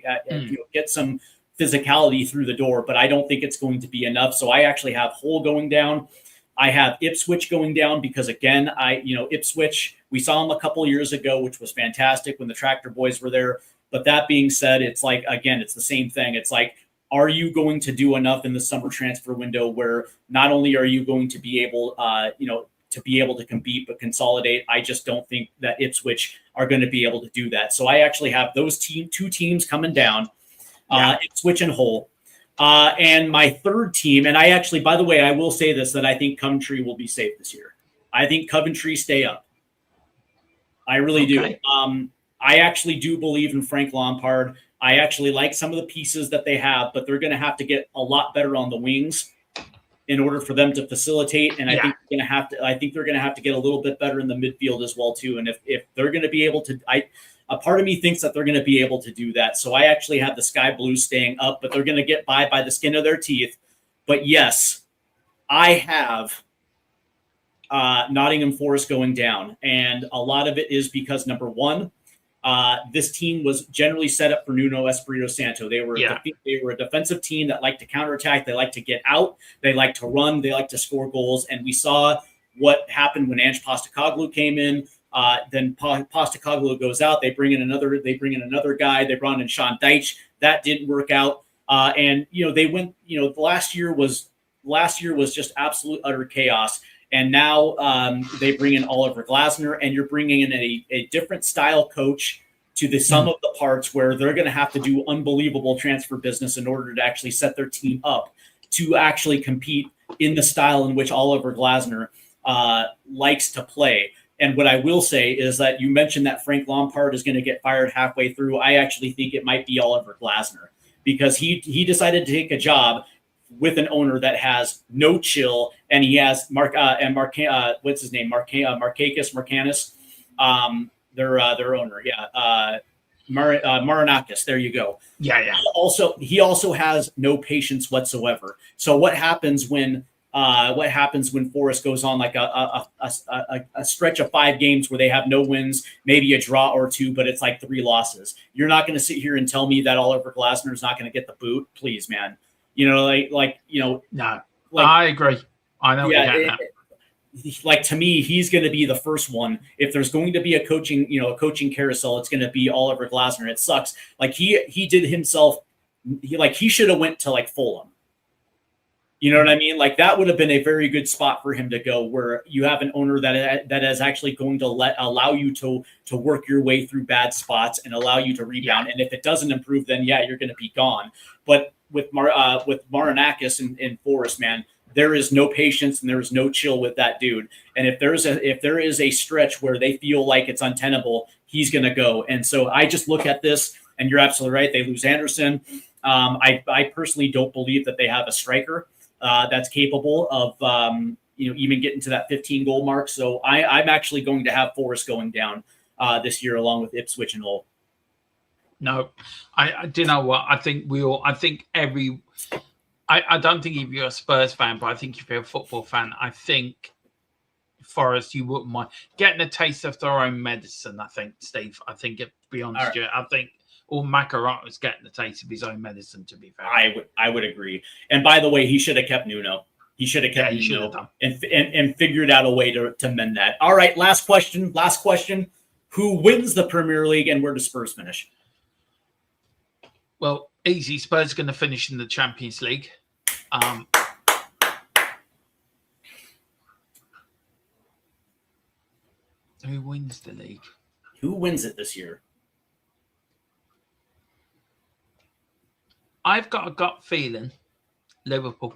get some physicality through the door, but I don't think it's going to be enough. So I actually have Hull going down. I have Ipswich going down because, again, Ipswich, we saw them a couple of years ago, which was fantastic when the Tractor Boys were there. But that being said, it's like, again, it's the same thing. It's like, are you going to do enough in the summer transfer window where not only are you going to be able, to compete but consolidate? I just don't think that Ipswich are going to be able to do that. So I actually have those two teams coming down, Ipswich and Hull. And my third team, and I actually, by the way, I will say this, that I think Coventry will be safe this year. I think Coventry stay up. I really do. I actually do believe in Frank Lampard. I actually like some of the pieces that they have, but they're going to have to get a lot better on the wings. in order for them to facilitate. And I Yeah. think they're going to have to get a little bit better in the midfield as well too. And if they're going to be able to, a part of me thinks that they're going to be able to do that. So I actually have the Sky Blues staying up, but they're going to get by the skin of their teeth. But yes, I have Nottingham Forest going down. And a lot of it is because, number one, this team was generally set up for Nuno Espirito Santo. They were a defensive team that liked to counterattack. They like to get out. They like to run. They like to score goals. And we saw what happened when Ange Postecoglou came in. Then Postecoglou goes out. They bring in another guy. They brought in Sean Dyche. That didn't work out. And they went. Last year was just absolute utter chaos. And now they bring in Oliver Glasner, and you're bringing in a different style coach to the sum of the parts, where they're going to have to do unbelievable transfer business in order to actually set their team up to actually compete in the style in which Oliver Glasner likes to play. And what I will say is that you mentioned that Frank Lampard is going to get fired halfway through. I actually think it might be Oliver Glasner, because he decided to take a job with an owner that has no chill, and he has what's his name, Markakis, their owner, Marinakis. There you go. Yeah. He also has no patience whatsoever. So what happens when Forest goes on like a stretch of 5 games where they have no wins, maybe a draw or 2, but it's like 3 losses? You're not going to sit here and tell me that Oliver Glasner is not going to get the boot, please, man. No, I agree. I know. Like, to me, he's going to be the first one. If there's going to be a coaching carousel, it's going to be Oliver Glasner. It sucks. Like he did himself. He should have went to like Fulham. You know what I mean? Like, that would have been a very good spot for him to go, where you have an owner that is actually going to allow you to work your way through bad spots and allow you to rebound. Yeah. And if it doesn't improve, then you're going to be gone. But with Marinakis in Forest, man, there is no patience and there is no chill with that dude. And if there is a stretch where they feel like it's untenable, he's going to go. And so I just look at this, and you're absolutely right. They lose Anderson. I personally don't believe that they have a striker that's capable of even getting to that 15 goal mark. So I'm actually going to have Forest going down this year, along with Ipswich and Hull. No, I do you know what? I don't think if you're a Spurs fan, but I think if you're a football fan, I think Forest, you wouldn't mind getting a taste of their own medicine. I think, Steve. I think, to be honest, I think Macaron is getting the taste of his own medicine, to be fair. I would agree. And by the way, he should have kept Nuno. He should have kept Nuno and figured out a way to mend that. All right, last question. Who wins the Premier League, and where does Spurs finish? Well, easy. Spurs going to finish in the Champions League. Who wins the league? Who wins it this year? I've got a gut feeling Liverpool.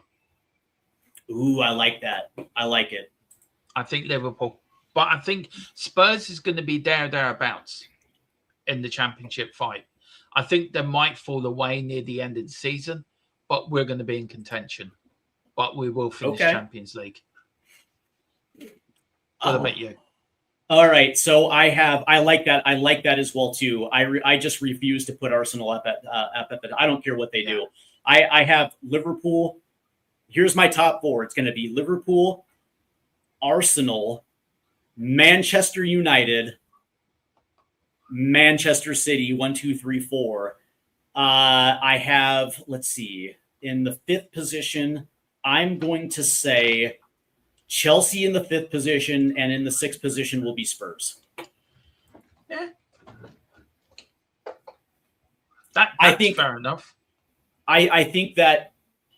Ooh, I like that. I like it. I think Liverpool. But I think Spurs is going to be thereabouts in the championship fight. I think they might fall away near the end of the season, but we're going to be in contention. But we will finish Champions League. What about you? All right, so I like that. I like that as well too. I just refuse to put Arsenal up at I don't care what they do. I have Liverpool. Here's my top 4. It's going to be Liverpool, Arsenal, Manchester United, Manchester City. 1, 2, 3, 4. I have, let's see, in the 5th position, I'm going to say Chelsea in the 5th position, and in the 6th position will be Spurs. Yeah. I think fair enough. I think that,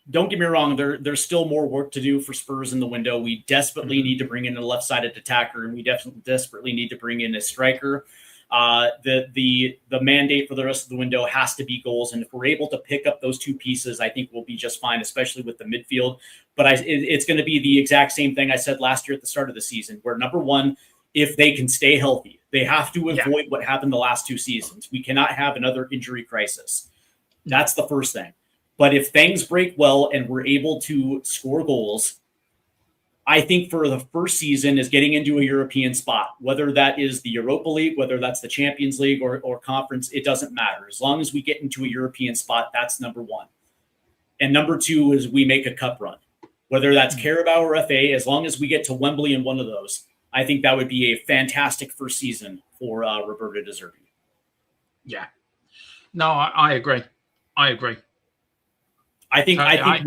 don't get me wrong, there's still more work to do for Spurs in the window. We desperately need to bring in a left-sided attacker, and we desperately need to bring in a striker. The mandate for the rest of the window has to be goals, and if we're able to pick up those 2 pieces, I think we'll be just fine, especially with the midfield. But it's going to be the exact same thing I said last year at the start of the season, where number one, if they can stay healthy, they have to avoid what happened the last 2 seasons. We cannot have another injury crisis. That's the first thing. But if things break well and we're able to score goals, I think for the first season is getting into a European spot, whether that is the Europa League, whether that's the Champions League or conference, it doesn't matter. As long as we get into a European spot, that's number one. And number two is we make a cup run, whether that's Carabao or FA, as long as we get to Wembley in one of those, I think that would be a fantastic first season for Roberto De Zerbi. Yeah. No, I agree. I agree. I think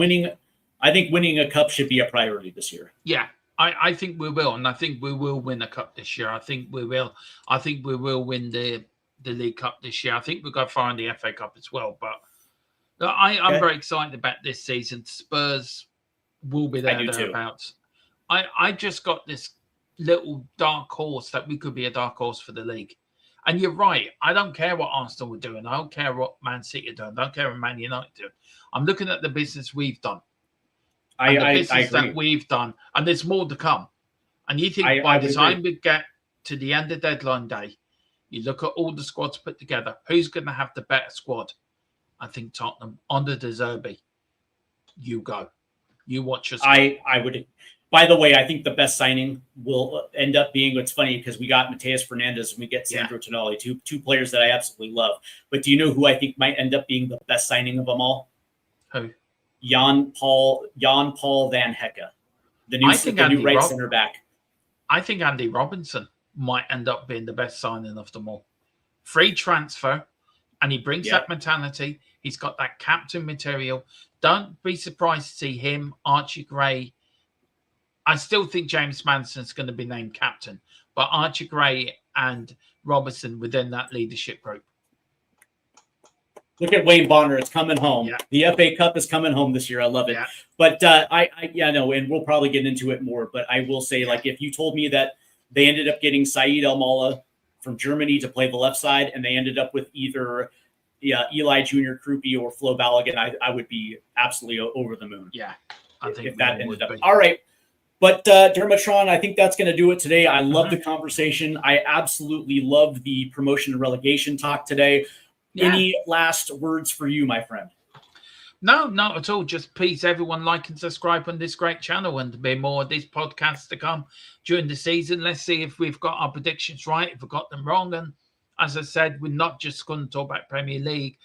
winning a cup should be a priority this year. Yeah, I think we will, and I think we will win a cup this year. I think we will. I think we will win the League Cup this year. I think we'll go far in the FA Cup as well. But I'm very excited about this season. Spurs will be there thereabouts. I just got this little dark horse that we could be a dark horse for the league. And you're right. I don't care what Arsenal are doing. I don't care what Man City are doing. I don't care what Man United are doing. I'm looking at the business we've done. And the business that we've done. And there's more to come. And you think by the time we get to the end of deadline day, you look at all the squads put together, who's going to have the better squad? I think Tottenham, under De Zerbi. You go. You watch your squad. I would. By the way, I think the best signing will end up being, what's funny, because we got Mateus Fernandes and we get Sandro Tonali, two players that I absolutely love. But do you know who I think might end up being the best signing of them all? Who? Jan Paul Van Hecke, the new right center back. I think Andy Robinson might end up being the best signing of them all. Free transfer, and he brings that mentality. He's got that captain material. Don't be surprised to see him, Archie Gray. I still think James Manson's going to be named captain, but Archie Gray and Robertson within that leadership group. Look at Wayne Bonner. It's coming home. Yeah. The FA Cup is coming home this year. I love it. Yeah. But and we'll probably get into it more, but I will say, like, if you told me that they ended up getting Saeed El-Mala from Germany to play the left side, and they ended up with either Eli Jr. Krupi or Flo Balogun, I would be absolutely over the moon. Yeah. I think if that ended up. All right. But Dermotron, I think that's going to do it today. I love the conversation. I absolutely love the promotion and relegation talk today. Yeah. Any last words for you, my friend? No, not at all. Just please, everyone, like and subscribe on this great channel, and there'll be more of these podcasts to come during the season. Let's see if we've got our predictions right, if we got them wrong. And as I said, we're not just going to talk about Premier League.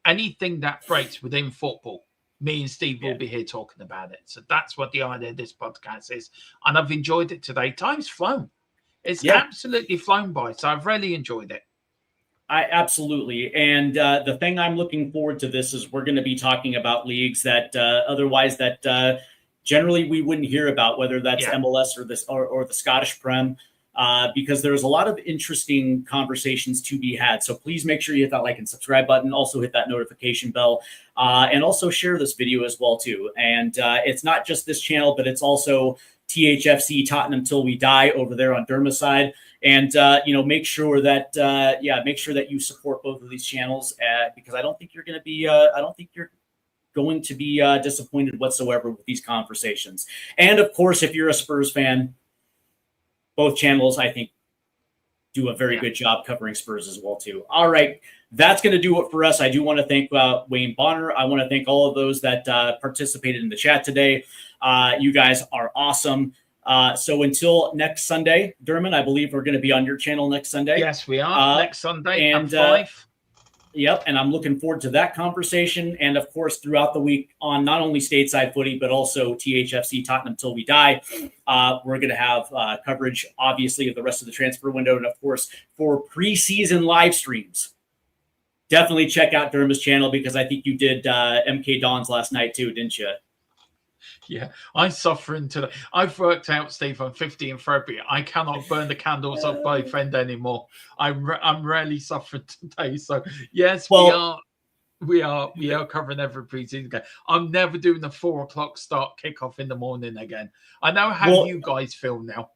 Anything that breaks within football, me and Steve will be here talking about it. So that's what the idea of this podcast is. And I've enjoyed it today. Time's flown. It's absolutely flown by. So I've really enjoyed it. Absolutely. And the thing I'm looking forward to this is we're going to be talking about leagues that otherwise that generally we wouldn't hear about, whether that's MLS or the Scottish Prem, because there's a lot of interesting conversations to be had. So please make sure you hit that like and subscribe button. Also hit that notification bell, and also share this video as well too. And it's not just this channel, but it's also THFC Tottenham Till We Die over there on Dermo side. And make sure that you support both of these channels because I don't think you're going to be disappointed whatsoever with these conversations. And of course, if you're a Spurs fan, both channels I think do a very good job covering Spurs as well too. All right, that's going to do it for us. I do want to thank Wayne Bonner. I want to thank all of those that participated in the chat today. You guys are awesome. So until next Sunday, Dermot, I believe we're going to be on your channel next Sunday. Yes, we are. Next Sunday at 5. Yep, and I'm looking forward to that conversation. And, of course, throughout the week on not only Stateside Footy, but also THFC Tottenham Till We Die, we're going to have coverage, obviously, of the rest of the transfer window. And, of course, for preseason live streams, definitely check out Dermot's channel because I think you did MK Dons last night too, didn't you? Yeah, I'm suffering today. I've worked out, Steve, I'm 50 in February. I cannot burn the candles off both end anymore. I'm really suffering today. So, yes, we are covering every preseason game. I'm never doing the 4 o'clock start kickoff in the morning again. I know how you guys feel now.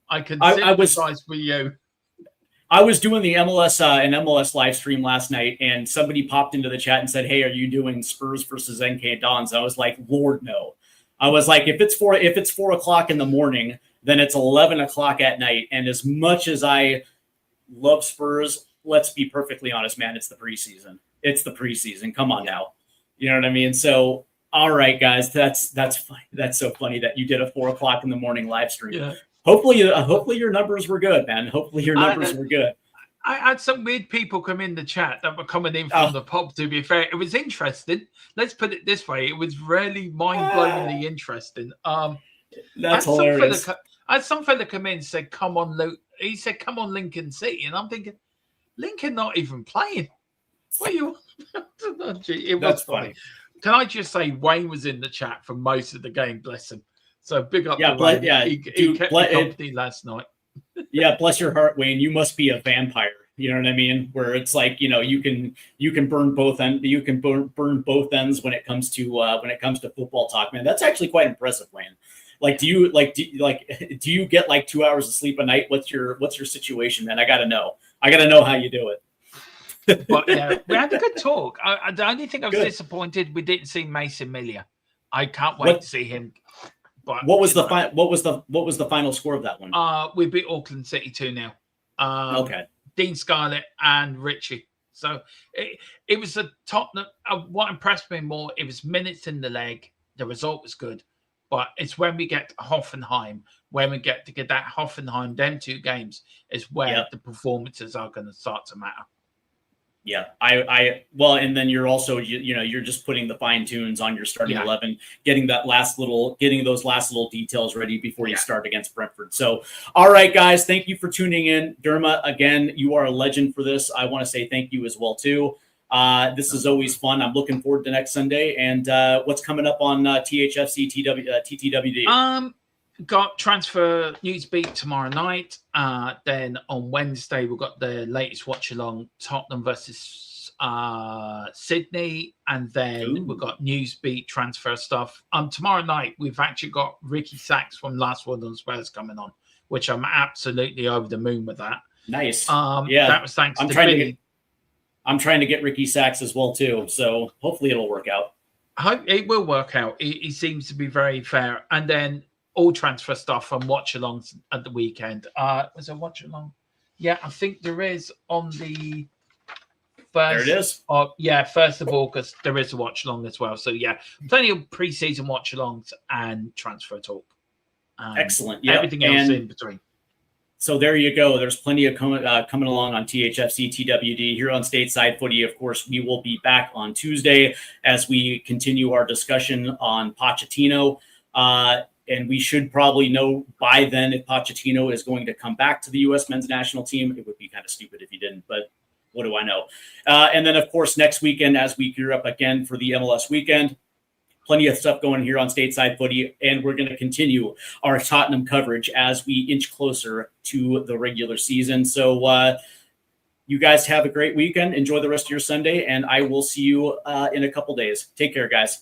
I can sympathize with you. I was doing the MLS live stream last night, and somebody popped into the chat and said, "Hey, are you doing Spurs versus NK Dons?" I was like, "Lord, no." I was like, if it's 4 o'clock in the morning, then it's 11 o'clock at night. And as much as I love Spurs, let's be perfectly honest, man, it's the preseason. It's the preseason. Come on now. You know what I mean? So, all right, guys, that's funny. That's so funny that you did a 4 o'clock in the morning live stream. Yeah. Hopefully your numbers were good, man. Hopefully your numbers were good. I had some weird people come in the chat that were coming in from the pub, to be fair. It was interesting. Let's put it this way. It was really mind-blowingly interesting. That's hilarious. I had some fella come in and said, come on, Luke. He said, come on, Lincoln City. And I'm thinking, Lincoln not even playing. What are you... It was funny. Can I just say, Wayne was in the chat for most of the game, bless him. So big up to Wayne. He kept me company last night. Yeah, bless your heart, Wayne. You must be a vampire. You know what I mean? Where it's like, you can burn both ends. You can burn both ends when it comes to football talk, man. That's actually quite impressive, Wayne. Like, do you get like 2 hours of sleep a night? What's your situation, man? I gotta know how you do it. But yeah, we had a good talk. The only thing I was disappointed we didn't see Mason Miller. I can't wait to see him. But what was the final score of that one? We beat Auckland City 2-0. Okay. Dean Scarlett and Richie. So it was a Tottenham. What impressed me more, it was minutes in the leg. The result was good, but it's when we get to Hoffenheim, when we get to get that Hoffenheim, them 2 games is where the performances are going to start to matter. Yeah, and then you're also you're just putting the fine tunes on your starting 11, getting those last little details ready before you start against Brentford. So, all right, guys, thank you for tuning in. Derma, again, you are a legend for this. I want to say thank you as well too. This is always fun. I'm looking forward to next Sunday. And what's coming up on THFC TTWD? Got transfer news beat tomorrow night. Then on Wednesday, we've got the latest watch along, Tottenham versus Sydney. And then we've got news beat transfer stuff. Tomorrow night, we've actually got Ricky Sachs from Last Word on Spurs coming on, which I'm absolutely over the moon with that. Nice. That was thanks to Billy. I'm trying to get Ricky Sachs as well too. So hopefully it'll work out. It will work out. He seems to be very fair. And then all transfer stuff and watch-alongs at the weekend. Was there watch-along? Yeah, I think there is on the first. There it is. 1st of August, there is a watch-along as well. So, yeah, plenty of pre-season watch-alongs and transfer talk. Excellent. Yep. Everything else in between. So there you go. There's plenty of coming along on THFC TWD here on Stateside Footy. Of course, we will be back on Tuesday as we continue our discussion on Pochettino. And we should probably know by then if Pochettino is going to come back to the U.S. men's national team. It would be kind of stupid if he didn't, but what do I know? And then, of course, next weekend, as we gear up again for the MLS weekend, plenty of stuff going here on Stateside Footy, and we're going to continue our Tottenham coverage as we inch closer to the regular season. So you guys have a great weekend. Enjoy the rest of your Sunday, and I will see you in a couple days. Take care, guys.